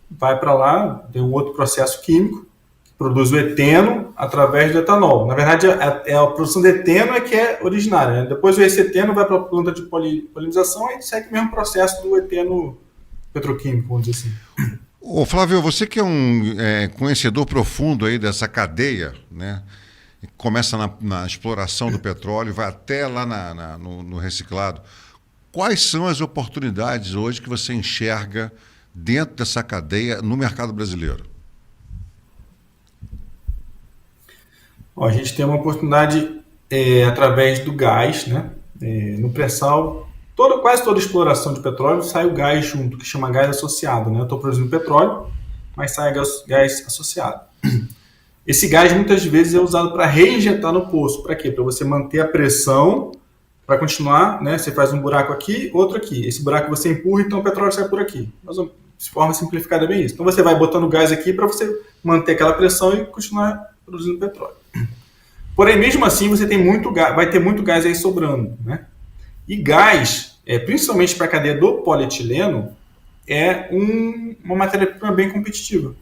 vai para lá, tem um outro processo químico, que produz o eteno através do etanol. Na verdade, a produção de eteno é que é originária. Né? Depois esse eteno vai para a planta de polinização e segue o mesmo processo do eteno petroquímico, vamos dizer assim. Ô Flávio, você que é um conhecedor profundo aí dessa cadeia, né? Começa na exploração do petróleo, vai até lá no reciclado. Quais são as oportunidades hoje que você enxerga dentro dessa cadeia no mercado brasileiro? A gente tem uma oportunidade através do gás, né? No pré-sal, quase toda exploração de petróleo sai o gás junto, que chama gás associado. Né? Eu estou produzindo petróleo, mas sai gás associado. Esse gás muitas vezes é usado para reinjetar no poço. Para quê? Para você manter a pressão, para continuar, né? Você faz um buraco aqui, outro aqui. Esse buraco você empurra, então o petróleo sai por aqui. Mas de forma simplificada é bem isso. Então você vai botando gás aqui para você manter aquela pressão e continuar produzindo petróleo. Porém, mesmo assim, você tem muito gás, vai ter muito gás aí sobrando, né? E gás, principalmente para a cadeia do polietileno, é uma matéria-prima bem competitiva.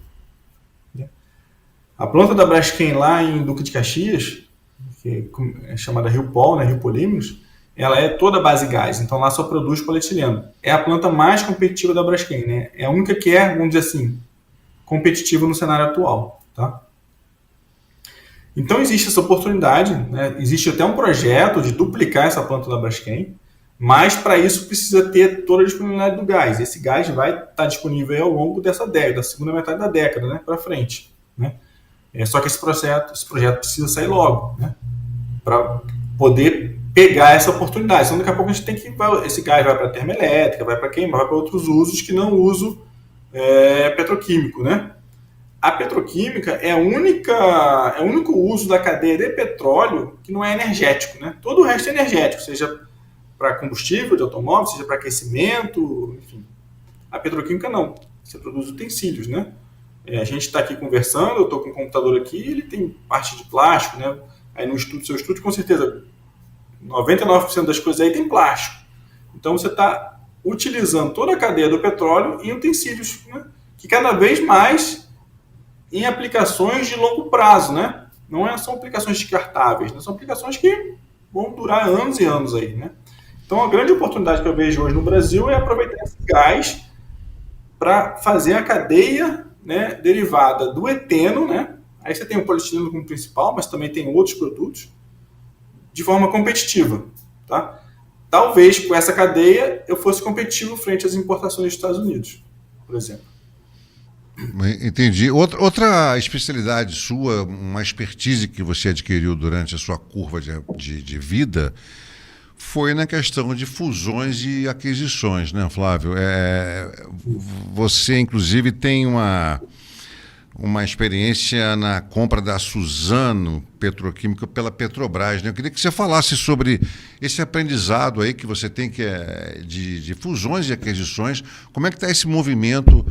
A planta da Braskem lá em Duque de Caxias, que é chamada Rio Pol, né, Rio Polímeros, ela é toda base gás, então lá só produz polietileno. É a planta mais competitiva da Braskem, né? É a única que é, vamos dizer assim, competitiva no cenário atual, tá? Então existe essa oportunidade, né? Existe até um projeto de duplicar essa planta da Braskem, mas para isso precisa ter toda a disponibilidade do gás. Esse gás vai estar disponível ao longo dessa década, da segunda metade da década, né, para frente, né? Só que esse projeto precisa sair logo, né, para poder pegar essa oportunidade. Senão daqui a pouco a gente tem que esse gás vai para a termoelétrica, vai para queimar, vai para outros usos que não uso petroquímico, né? A petroquímica é o único uso da cadeia de petróleo que não é energético, né? Todo o resto é energético, seja para combustível de automóvel, seja para aquecimento, enfim. A petroquímica não, você produz utensílios, né? A gente está aqui conversando, eu estou com o computador aqui, ele tem parte de plástico, né? Aí no seu estúdio, com certeza, 99% das coisas aí tem plástico. Então você está utilizando toda a cadeia do petróleo em utensílios, né? Que cada vez mais em aplicações de longo prazo, né? Não são aplicações descartáveis, né? São aplicações que vão durar anos e anos aí, né? Então a grande oportunidade que eu vejo hoje no Brasil é aproveitar esse gás para fazer a cadeia, né, derivada do eteno, né? Aí você tem o polietileno como principal, mas também tem outros produtos, de forma competitiva, tá? Talvez com essa cadeia eu fosse competitivo frente às importações dos Estados Unidos, por exemplo. Entendi. Outra especialidade sua, uma expertise que você adquiriu durante a sua curva de vida, foi na questão de fusões e aquisições, né, Flávio? Você, inclusive, tem uma experiência na compra da Suzano Petroquímica pela Petrobras, né? Eu queria que você falasse sobre esse aprendizado aí que você tem de fusões e aquisições. Como é que está esse movimento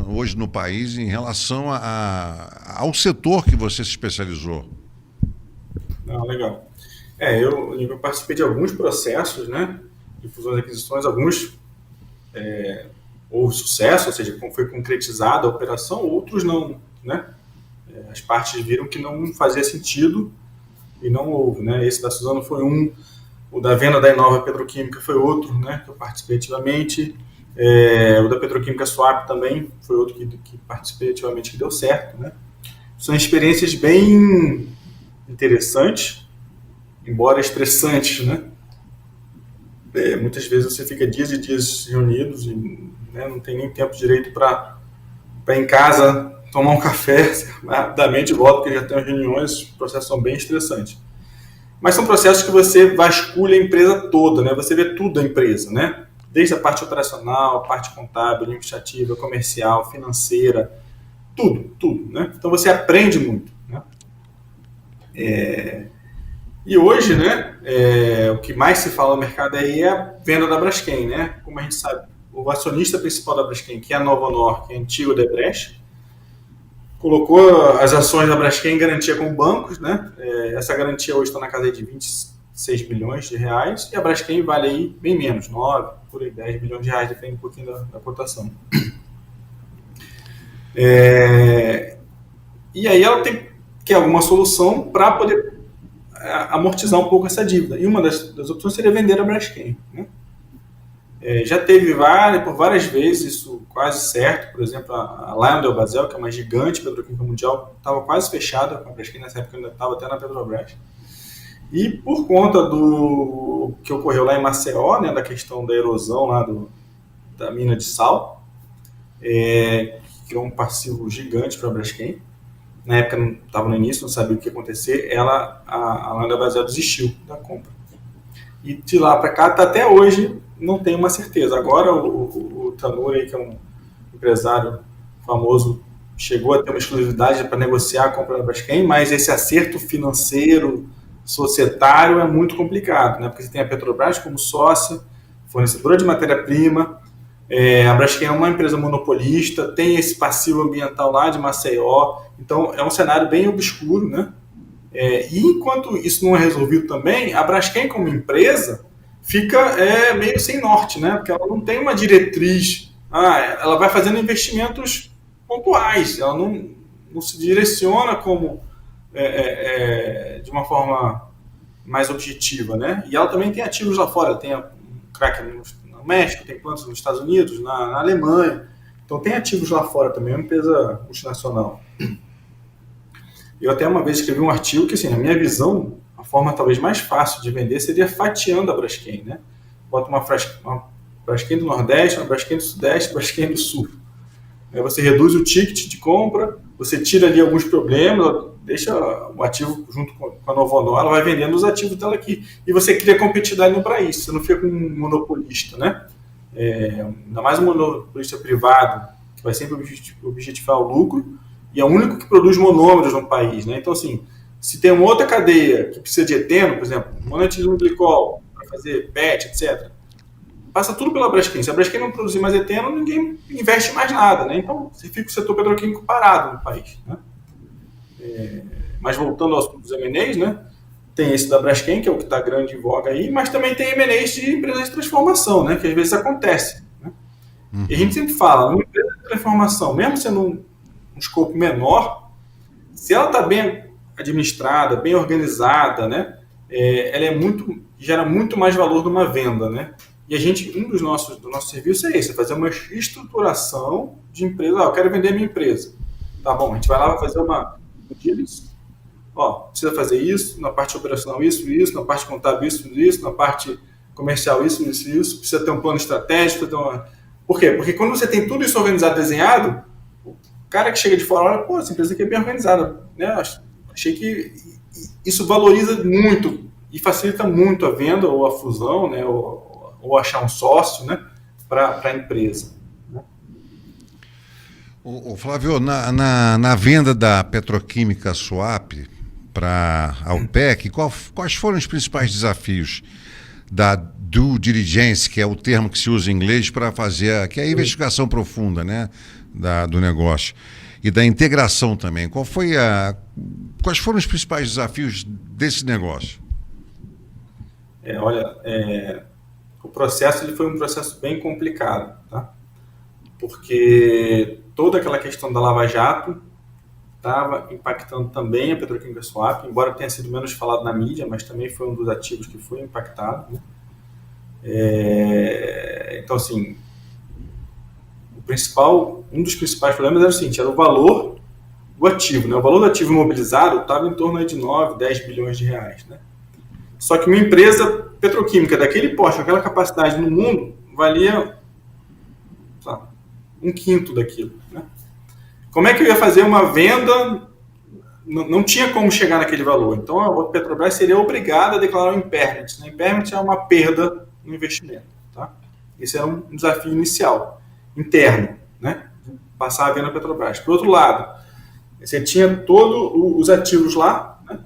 hoje no país em relação ao setor que você se especializou? Legal. Eu participei de alguns processos, né, de fusões e aquisições, alguns houve sucesso, ou seja, foi concretizada a operação, outros não, né? As partes viram que não fazia sentido e não houve, né? Esse da Suzano foi um, o da venda da Inova Petroquímica foi outro, né, que eu participei ativamente, o da Petroquímica Swap também foi outro que participei ativamente, que deu certo, né? São experiências bem interessantes, embora estressantes, né? muitas vezes você fica dias e dias reunidos e, né, não tem nem tempo direito para em casa tomar um café, rapidamente volta, porque já tem reuniões, os processos são bem estressantes. Mas são processos que você vasculha a empresa toda, né? Você vê tudo da empresa, né? Desde a parte operacional, a parte contábil, administrativa, comercial, financeira, tudo, né? Então você aprende muito, né? E hoje, né, o que mais se fala no mercado aí é a venda da Braskem, né? Como a gente sabe, o acionista principal da Braskem, que é a Novonor, que é a antiga Odebrecht, colocou as ações da Braskem em garantia com bancos, né? Essa garantia hoje está na casa de 26 bilhões de reais, e a Braskem vale aí bem menos, 9, por aí, 10 bilhões de reais, depende um pouquinho da cotação. E aí ela tem que alguma solução para poder amortizar um pouco essa dívida. E uma das opções seria vender a Braskem, né? Já teve por várias vezes isso quase certo. Por exemplo, a LyondellBasell, que é uma gigante petroquímica mundial, estava quase fechada com a Braskem, nessa época ainda estava até na Petrobras. E por conta do que ocorreu lá em Maceió, né, da questão da erosão lá da mina de sal, que criou um passivo gigante para a Braskem. Na época não estava no início, não sabia o que ia acontecer, a LyondellBasell desistiu da compra. E de lá para cá, até hoje, não tem uma certeza. Agora o Tanuri, que é um empresário famoso, chegou a ter uma exclusividade para negociar a compra da Braskem, mas esse acerto financeiro, societário, é muito complicado, né? Porque você tem a Petrobras como sócia, fornecedora de matéria-prima, a Braskem é uma empresa monopolista, tem esse passivo ambiental lá de Maceió, então é um cenário bem obscuro, né? E enquanto isso não é resolvido também, a Braskem como empresa fica meio sem norte, né? Porque ela não tem uma diretriz, ela vai fazendo investimentos pontuais, ela não se direciona como de uma forma mais objetiva, né? E ela também tem ativos lá fora, ela tem um crack no México, tem plantas nos Estados Unidos, na Alemanha, então tem ativos lá fora também, é uma empresa multinacional. Eu até uma vez escrevi um artigo que, assim, na minha visão, a forma talvez mais fácil de vender seria fatiando a Braskem, né? Bota uma Braskem do Nordeste, uma Braskem do Sudeste, uma Braskem do Sul. Aí você reduz o ticket de compra, você tira ali alguns problemas, deixa o ativo junto com a Novonor, ela vai vendendo os ativos dela aqui. E você cria competitividade no país, você não fica com um monopolista, né? Ainda mais um monopolista privado, que vai sempre objetivar o lucro, e é o único que produz monômeros no país, né? Então, assim, se tem uma outra cadeia que precisa de eteno, por exemplo, monoetileno glicol, para fazer PET, etc., passa tudo pela Braskem. Se a Braskem não produzir mais eteno, ninguém investe mais nada, né? Então, você fica o setor petroquímico parado no país, né? Mas voltando aos dos M&As, né? Tem esse da Braskem, que é o que está grande em voga aí, mas também tem M&As de empresas de transformação, né? Que às vezes acontece, né? E a gente sempre fala, uma empresa de transformação, mesmo sendo um escopo menor, se ela está bem administrada, bem organizada, né, ela gera muito mais valor numa venda, né? E um dos nossos serviços é esse, é fazer uma estruturação de empresa. Eu quero vender a minha empresa. Tá bom, a gente vai lá, vai fazer precisa fazer isso, na parte operacional isso, na parte contábil isso, na parte comercial isso, precisa ter um plano estratégico, Por quê? Porque quando você tem tudo isso organizado, desenhado, o cara que chega de fora olha, pô, essa empresa aqui é bem organizada, né? Achei que isso valoriza muito e facilita muito a venda ou a fusão, né? Ou achar um sócio, né? Para a empresa. Né? O Flávio, na venda da Petroquímica Swap para a Alpec, quais foram os principais desafios da due diligence, que é o termo que se usa em inglês para fazer, que é a investigação profunda, né, do negócio, e da integração também? Quais foram os principais desafios desse negócio? O processo foi um processo bem complicado, tá? Porque toda aquela questão da Lava Jato estava impactando também a Petroquímica Swap, embora tenha sido menos falado na mídia, mas também foi um dos ativos que foi impactado, né? Então, assim, um dos principais problemas era o seguinte, era o valor do ativo, né? O valor do ativo imobilizado estava em torno de 9, 10 bilhões de reais, né? Só que uma empresa petroquímica daquele poste, aquela capacidade no mundo, valia, sei lá, 1/5 daquilo, né? Como é que eu ia fazer uma venda? Não tinha como chegar naquele valor. Então, a Petrobras seria obrigada a declarar um impairment. Né? Impairment é uma perda no investimento. Tá? Esse era um desafio inicial, interno, né? Passar a venda da Petrobras. Por outro lado, você tinha todos os ativos lá, né?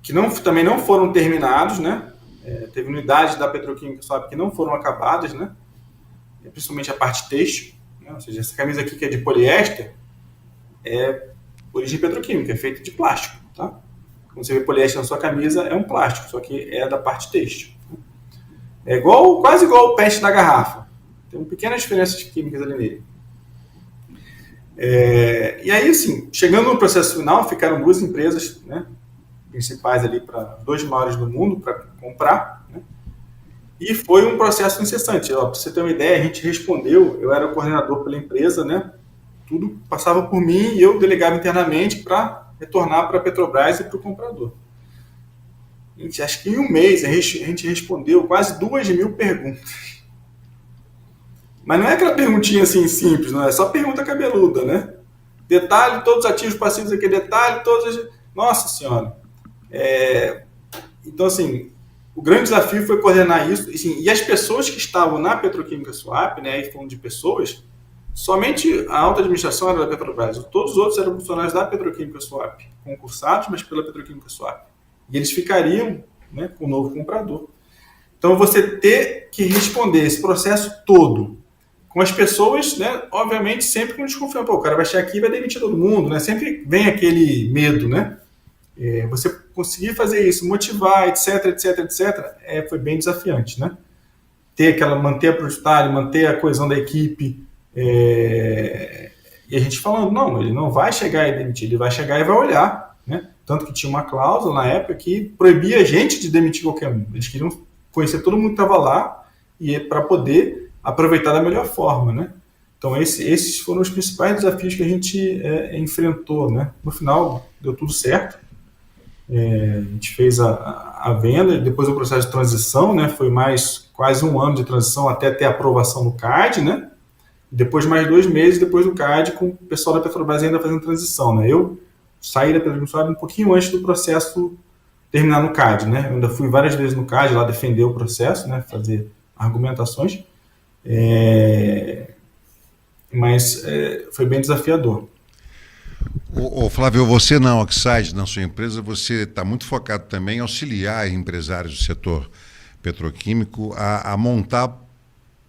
Que também não foram terminados, né? Teve unidades da petroquímica que não foram acabadas, né? Principalmente a parte têxtil, né? Ou seja, essa camisa aqui que é de poliéster é origem petroquímica, é feita de plástico, tá? Quando você vê poliéster na sua camisa, é um plástico, só que é da parte têxtil. É quase igual o PET da garrafa. Tem pequenas diferenças químicas ali nele. E aí, assim, chegando no processo final, ficaram 2 empresas, né, principais ali, 2 maiores do mundo para comprar, né? E foi um processo incessante. Para você ter uma ideia, a gente respondeu, eu era o coordenador pela empresa, né? Tudo passava por mim e eu delegava internamente para retornar para a Petrobras e para o comprador. Acho que em um mês a gente respondeu quase 2.000 perguntas. Mas não é aquela perguntinha assim simples, não é só pergunta cabeluda, né? Detalhe todos os ativos passivos aqui, detalhe todos os... Nossa Senhora! Então, assim, o grande desafio foi coordenar isso. E as pessoas que estavam na Petroquímica Suape, né, aí falando de pessoas, somente a alta administração era da Petrobras. Todos os outros eram funcionários da Petroquímica Suape, concursados, mas pela Petroquímica Suape. E eles ficariam, né, com o novo comprador. Então, você ter que responder esse processo todo com as pessoas, né, obviamente, sempre com desconfiança. O cara vai chegar aqui e vai demitir todo mundo, né? Sempre vem aquele medo, né? Você conseguir fazer isso, motivar, etc, etc, etc, foi bem desafiante, né? Manter a produtividade, manter a coesão da equipe, e a gente falando, não, ele não vai chegar e demitir, ele vai chegar e vai olhar, né? Tanto que tinha uma cláusula na época que proibia a gente de demitir qualquer um. Eles queriam conhecer todo mundo que estava lá e para poder aproveitar da melhor forma, né? Então, esses foram os principais desafios que a gente enfrentou, né? No final, deu tudo certo. A gente fez a venda, depois o processo de transição, né? Foi mais quase 1 ano de transição até ter a aprovação no CAD, né? Depois mais 2 meses depois do CAD, com o pessoal da Petrobras ainda fazendo transição, né? Eu saí da Petrobras um pouquinho antes do processo terminar no CAD, né? Eu ainda fui várias vezes no CAD lá defender o processo, né? Fazer argumentações, mas foi bem desafiador. Ô Flávio, você na Oxide, na sua empresa, você está muito focado também em auxiliar empresários do setor petroquímico a montar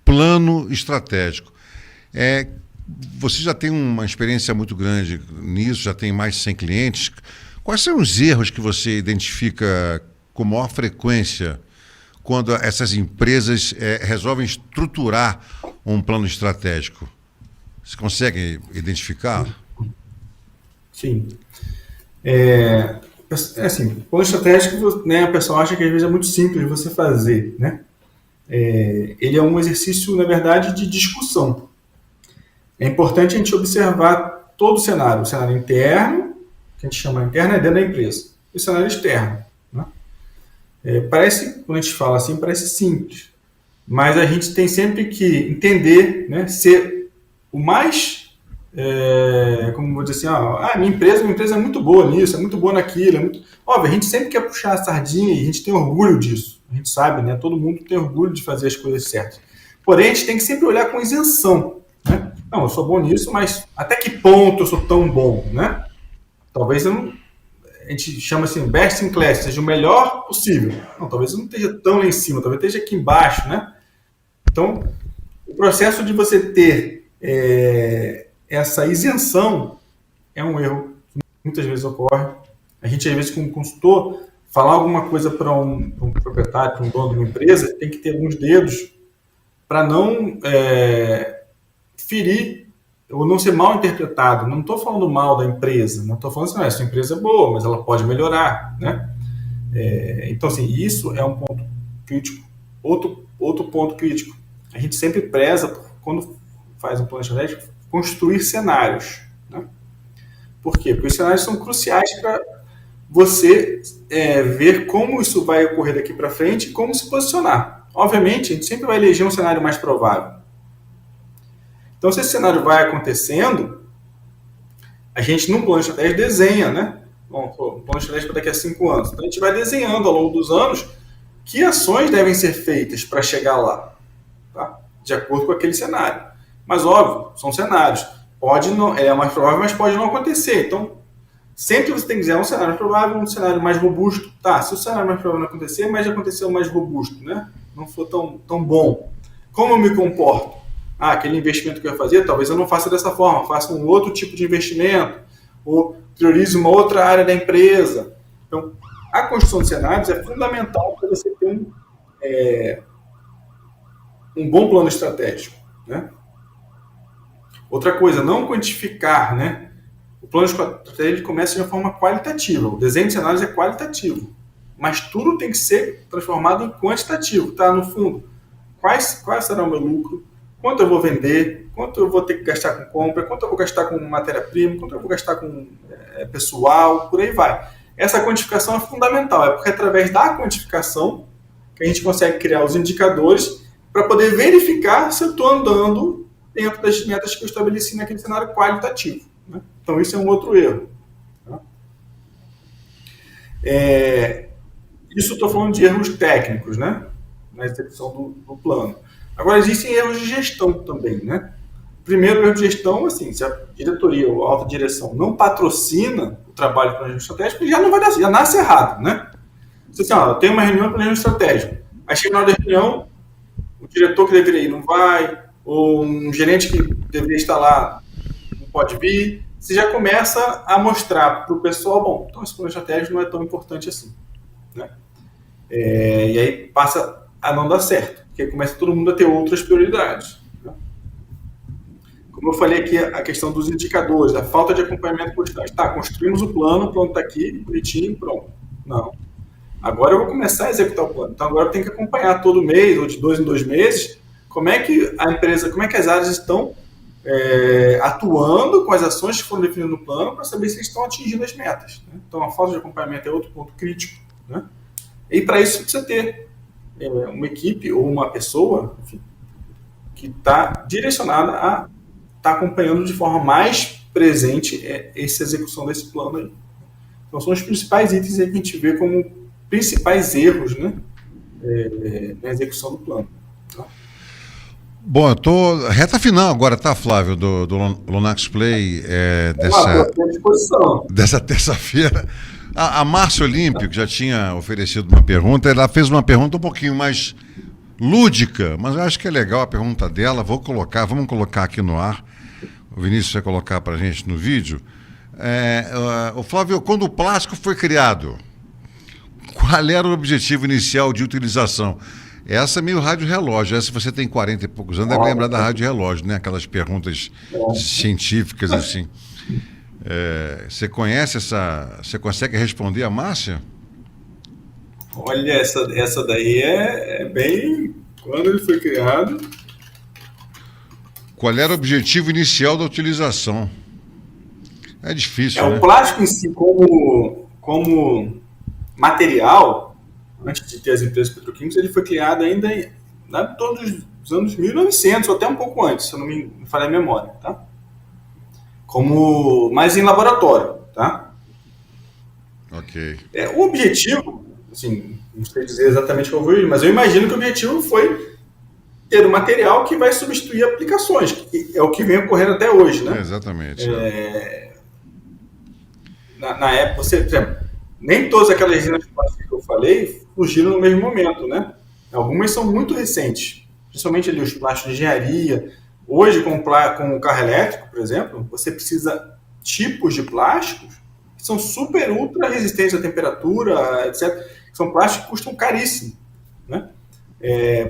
plano estratégico. Você já tem uma experiência muito grande nisso, já tem mais de 100 clientes. Quais são os erros que você identifica com maior frequência quando essas empresas resolvem estruturar um plano estratégico? Você consegue identificar? Sim. Assim, plano estratégico, né, a pessoa acha que às vezes é muito simples de você fazer, né? Ele é um exercício, na verdade, de discussão. É importante a gente observar todo o cenário interno, que a gente chama interno, é dentro da empresa, e o cenário externo, né? Quando a gente fala assim, parece simples, mas a gente tem sempre que entender, né, ser o mais, como vou dizer assim, minha empresa é muito boa nisso, é muito boa naquilo. Óbvio, a gente sempre quer puxar a sardinha e a gente tem orgulho disso, a gente sabe, né, todo mundo tem orgulho de fazer as coisas certas. Porém, a gente tem que sempre olhar com isenção, né? Não, eu sou bom nisso, mas até que ponto eu sou tão bom, né? Talvez a gente chama assim, best in class, seja o melhor possível. Não, talvez eu não esteja tão lá em cima, talvez esteja aqui embaixo, né? Então, o processo de você ter essa isenção é um erro que muitas vezes ocorre. A gente, às vezes, como consultor, falar alguma coisa para um proprietário, para um dono de uma empresa, tem que ter alguns dedos para não ferir ou não ser mal interpretado. Não estou falando mal da empresa, não estou falando assim, essa empresa é boa, mas ela pode melhorar, né? Então, assim, isso é um ponto crítico. Outro ponto crítico, a gente sempre preza, quando faz um plano estratégico, construir cenários, né? Por quê? Porque os cenários são cruciais você ver como isso vai ocorrer daqui para frente e como se posicionar. Obviamente, a gente sempre vai eleger um cenário mais provável. Então, se esse cenário vai acontecendo, a gente, num plano estratégico, desenha, né? Bom, um plano estratégico para daqui a 5 anos. Então, a gente vai desenhando ao longo dos anos que ações devem ser feitas para chegar lá, tá? De acordo com aquele cenário. Mas, óbvio, são cenários. Pode não, é mais provável, mas pode não acontecer. Então, sempre você tem que dizer um cenário provável, um cenário mais robusto. Tá, se o cenário mais provável não acontecer, mas já aconteceu mais robusto, né? Não for tão bom. Como eu me comporto? Aquele investimento que eu ia fazer, talvez eu não faça dessa forma, faça um outro tipo de investimento, ou priorize uma outra área da empresa. Então, a construção de cenários é fundamental para você ter um bom plano estratégico, né? Outra coisa, não quantificar, né? O plano estratégico começa de uma forma qualitativa. O desenho de cenários é qualitativo, mas tudo tem que ser transformado em quantitativo, tá? No fundo, qual será o meu lucro? Quanto eu vou vender? Quanto eu vou ter que gastar com compra? Quanto eu vou gastar com matéria-prima? Quanto eu vou gastar com pessoal? Por aí vai. Essa quantificação é fundamental, é porque é através da quantificação que a gente consegue criar os indicadores para poder verificar se eu estou andando dentro das metas que eu estabeleci naquele cenário qualitativo, né? Então, isso é um outro erro. Tá? Isso eu estou falando de erros técnicos, né? Na execução do plano. Agora, existem erros de gestão também, né? Primeiro erro de gestão, assim, se a diretoria ou a alta direção não patrocina o trabalho de planejamento estratégico, já não vai dar, já nasce errado, né? Se assim, eu tenho uma reunião de planejamento estratégico, aí chega na hora da reunião, o diretor que deveria ir não vai, ou um gerente que deveria estar lá não pode vir, você já começa a mostrar para o pessoal, bom, então esse plano estratégico não é tão importante assim, né? E aí passa a não dar certo, porque começa todo mundo a ter outras prioridades, né? Como eu falei aqui, a questão dos indicadores, a falta de acompanhamento constante. Tá, construímos o plano está aqui, bonitinho, pronto. Não. Agora eu vou começar a executar o plano. Então agora eu tenho que acompanhar todo mês, ou de 2 em 2 meses, como é que a empresa, como é que as áreas estão atuando com as ações que foram definidas no plano para saber se eles estão atingindo as metas, né? Então a falta de acompanhamento é outro ponto crítico, né? E para isso precisa ter uma equipe ou uma pessoa, enfim, que está direcionada a estar acompanhando de forma mais presente essa execução desse plano aí. Então são os principais itens aí que a gente vê como principais erros, né, na execução do plano. Tá? Bom, eu estou reta final agora, tá, Flávio, do Lonax Play dessa terça-feira. A Márcia Olímpio, que já tinha oferecido uma pergunta, ela fez uma pergunta um pouquinho mais lúdica, mas eu acho que é legal a pergunta dela. Vamos colocar aqui no ar. O Vinícius vai colocar para a gente no vídeo. O Flávio, quando o plástico foi criado, qual era o objetivo inicial de utilização? Essa é meio rádio-relógio. Essa, se você tem 40 e poucos anos, deve lembrar da rádio-relógio, né? Aquelas perguntas científicas assim. Você conhece você consegue responder a Márcia? Olha, essa daí é bem... Quando ele foi criado... Qual era o objetivo inicial da utilização? É difícil, né? O plástico em si, como material, antes de ter as empresas petroquímicas, ele foi criado ainda em todos os anos 1900, ou até um pouco antes, se eu não me falei a memória, tá? Mas em laboratório, tá? Ok. O objetivo, assim, não sei dizer exatamente qual foi, mas eu imagino que o objetivo foi ter um material que vai substituir aplicações, que é o que vem ocorrendo até hoje, né? Exatamente. Na época, por exemplo, nem todas aquelas resinas plásticas que eu falei surgiram no mesmo momento, né? Algumas são muito recentes, principalmente ali os plásticos de engenharia. Hoje, com o carro elétrico, por exemplo, você precisa tipos de plásticos que são super, ultra resistentes à temperatura, etc. São plásticos que custam caríssimo, né?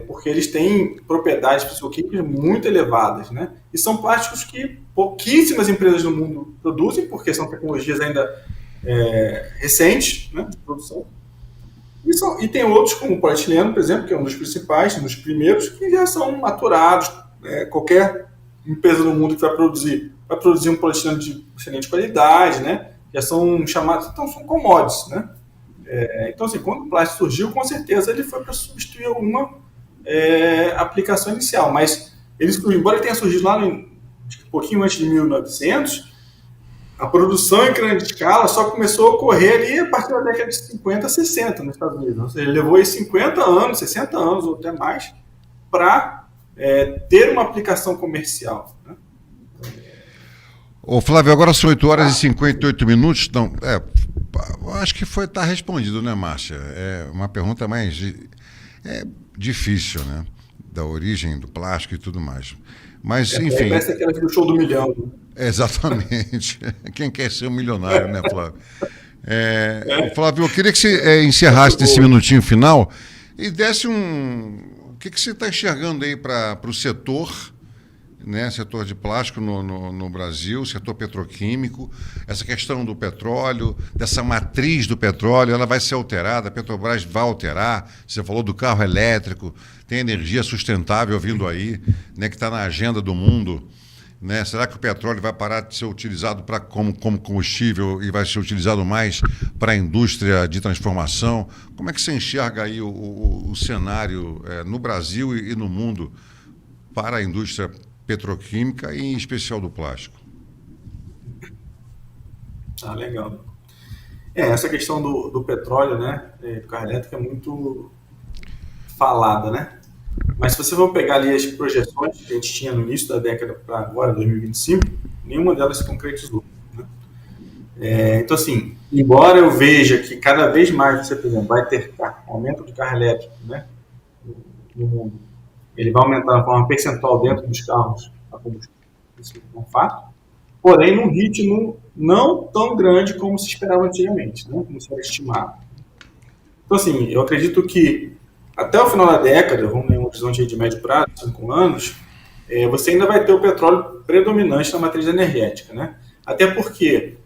Porque eles têm propriedades físico-químicas muito elevadas, né? E são plásticos que pouquíssimas empresas no mundo produzem, porque são tecnologias ainda recentes, né, de produção. E tem outros, como o polietileno, por exemplo, que é um dos principais, um dos primeiros, que já são maturados. Qualquer empresa no mundo que vai produzir um polietileno de excelente qualidade, né? já são chamados, então são commodities, né? Então, assim, quando o plástico surgiu, com certeza ele foi para substituir alguma aplicação inicial, mas embora ele tenha surgido lá um pouquinho antes de 1900, a produção em grande escala só começou a ocorrer ali a partir da década de 50, 60 nos Estados Unidos. Ou seja, ele levou aí 50 anos, 60 anos ou até mais para ter uma aplicação comercial, né? Ô Flávio, agora são 8 horas e 58 minutos. Não, acho que tá respondido, né, Márcia? É uma pergunta mais difícil, né? Da origem do plástico e tudo mais. Mas, enfim. Parece aquela do show do milhão. Né? Exatamente. Quem quer ser um milionário, né, Flávio? Flávio, eu queria que você encerrasse nesse minutinho final e desse o que você está enxergando aí para o setor, né, setor de plástico no Brasil, setor petroquímico, essa questão do petróleo, dessa matriz do petróleo, ela vai ser alterada, a Petrobras vai alterar, você falou do carro elétrico, tem energia sustentável vindo aí, né, que está na agenda do mundo, né? Será que o petróleo vai parar de ser utilizado como combustível e vai ser utilizado mais para a indústria de transformação? Como é que você enxerga aí o cenário no Brasil e no mundo para a indústria petroquímica e em especial do plástico? Legal. Essa questão do petróleo, né, do carro elétrico é muito falada, né? Mas se você for pegar ali as projeções que a gente tinha no início da década para agora, 2025, nenhuma delas se concretizou, né? Então, assim, embora eu veja que cada vez mais você, por exemplo, vai ter aumento de carro elétrico, né, no mundo, ele vai aumentar de forma percentual dentro dos carros a combustão, isso é um fato, porém num ritmo não tão grande como se esperava antigamente, né, como se era estimado. Então, assim, eu acredito que até o final da década, vamos em um horizonte de médio prazo, 5 anos, você ainda vai ter o petróleo predominante na matriz energética, né? Até porque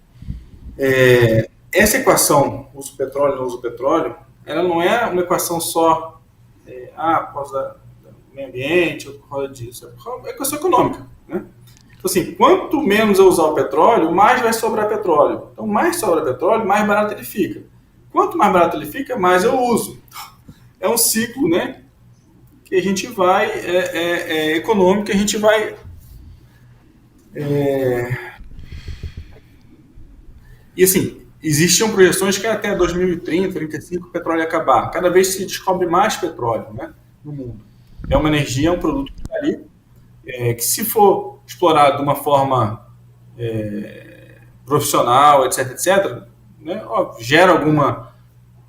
essa equação, uso petróleo, não uso petróleo, ela não é uma equação só por causa do meio ambiente ou por causa disso, é uma equação econômica, né? Então, assim, quanto menos eu usar o petróleo, mais vai sobrar petróleo. Então, mais sobra petróleo, mais barato ele fica. Quanto mais barato ele fica, mais eu uso. É um ciclo, né, que a gente vai, econômico, que a gente vai... E assim, existiam projeções que até 2030, 2035 o petróleo ia acabar. Cada vez se descobre mais petróleo, né, no mundo. É uma energia, é um produto que está ali, que se for explorado de uma forma profissional, etc., etc., né, gera alguma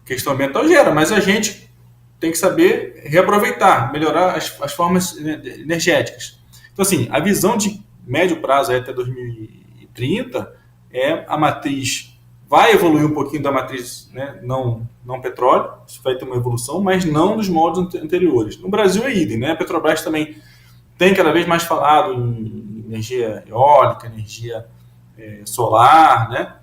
questão ambiental, gera, mas a gente tem que saber reaproveitar, melhorar as formas energéticas. Então, assim, a visão de médio prazo até 2030 a matriz vai evoluir um pouquinho da matriz, né, não petróleo, isso vai ter uma evolução, mas não dos moldes anteriores. No Brasil é idem, né? A Petrobras também tem cada vez mais falado em energia eólica, energia solar, né?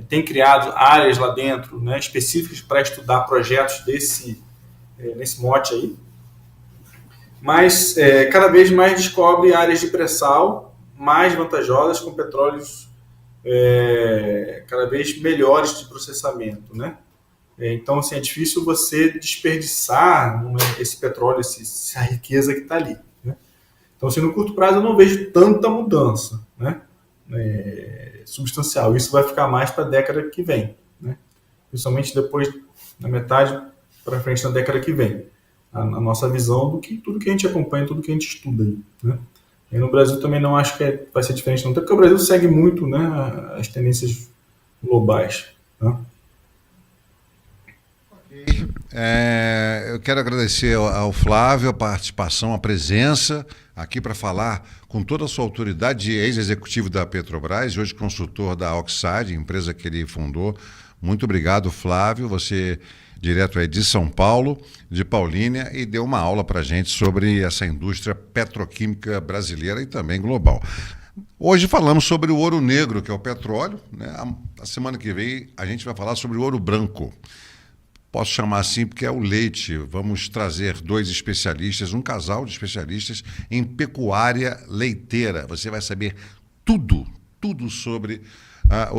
Tem criado áreas lá dentro, né, específicas para estudar projetos nesse mote aí, mas cada vez mais descobre áreas de pré-sal mais vantajosas com petróleos cada vez melhores de processamento, né? Então, assim, é difícil você desperdiçar esse petróleo, essa riqueza que está ali, né? Então, assim, no curto prazo eu não vejo tanta mudança, né, substancial. Isso vai ficar mais para a década que vem, né? Principalmente depois, na metade para frente da década que vem, a nossa visão do que tudo que a gente acompanha, tudo que a gente estuda aí, né? E no Brasil também não acho que vai ser diferente, não, até porque o Brasil segue muito, né, as tendências globais, né? Eu quero agradecer ao Flávio a participação, a presença aqui para falar com toda a sua autoridade, de ex-executivo da Petrobras e hoje consultor da Oxide, empresa que ele fundou. Muito obrigado, Flávio. Você direto aí de São Paulo, de Paulínia, e deu uma aula para a gente sobre essa indústria petroquímica brasileira e também global. Hoje falamos sobre o ouro negro, que é o petróleo, né? A semana que vem a gente vai falar sobre o ouro branco. Posso chamar assim porque é o leite. Vamos trazer 2 especialistas, um casal de especialistas em pecuária leiteira. Você vai saber tudo sobre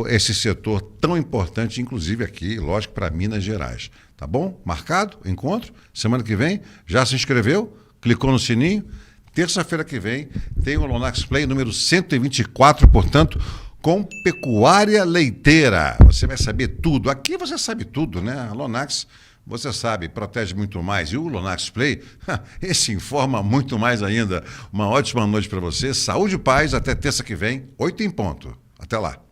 esse setor tão importante, inclusive aqui, lógico, para Minas Gerais. Tá bom? Marcado? Encontro? Semana que vem? Já se inscreveu? Clicou no sininho? Terça-feira que vem tem o Lonax Play número 124, portanto, com pecuária leiteira. Você vai saber tudo. Aqui você sabe tudo, né? A Lonax, você sabe, protege muito mais. E o Lonax Play, esse informa muito mais ainda. Uma ótima noite para você. Saúde e paz. Até terça que vem, 8 em ponto. Até lá.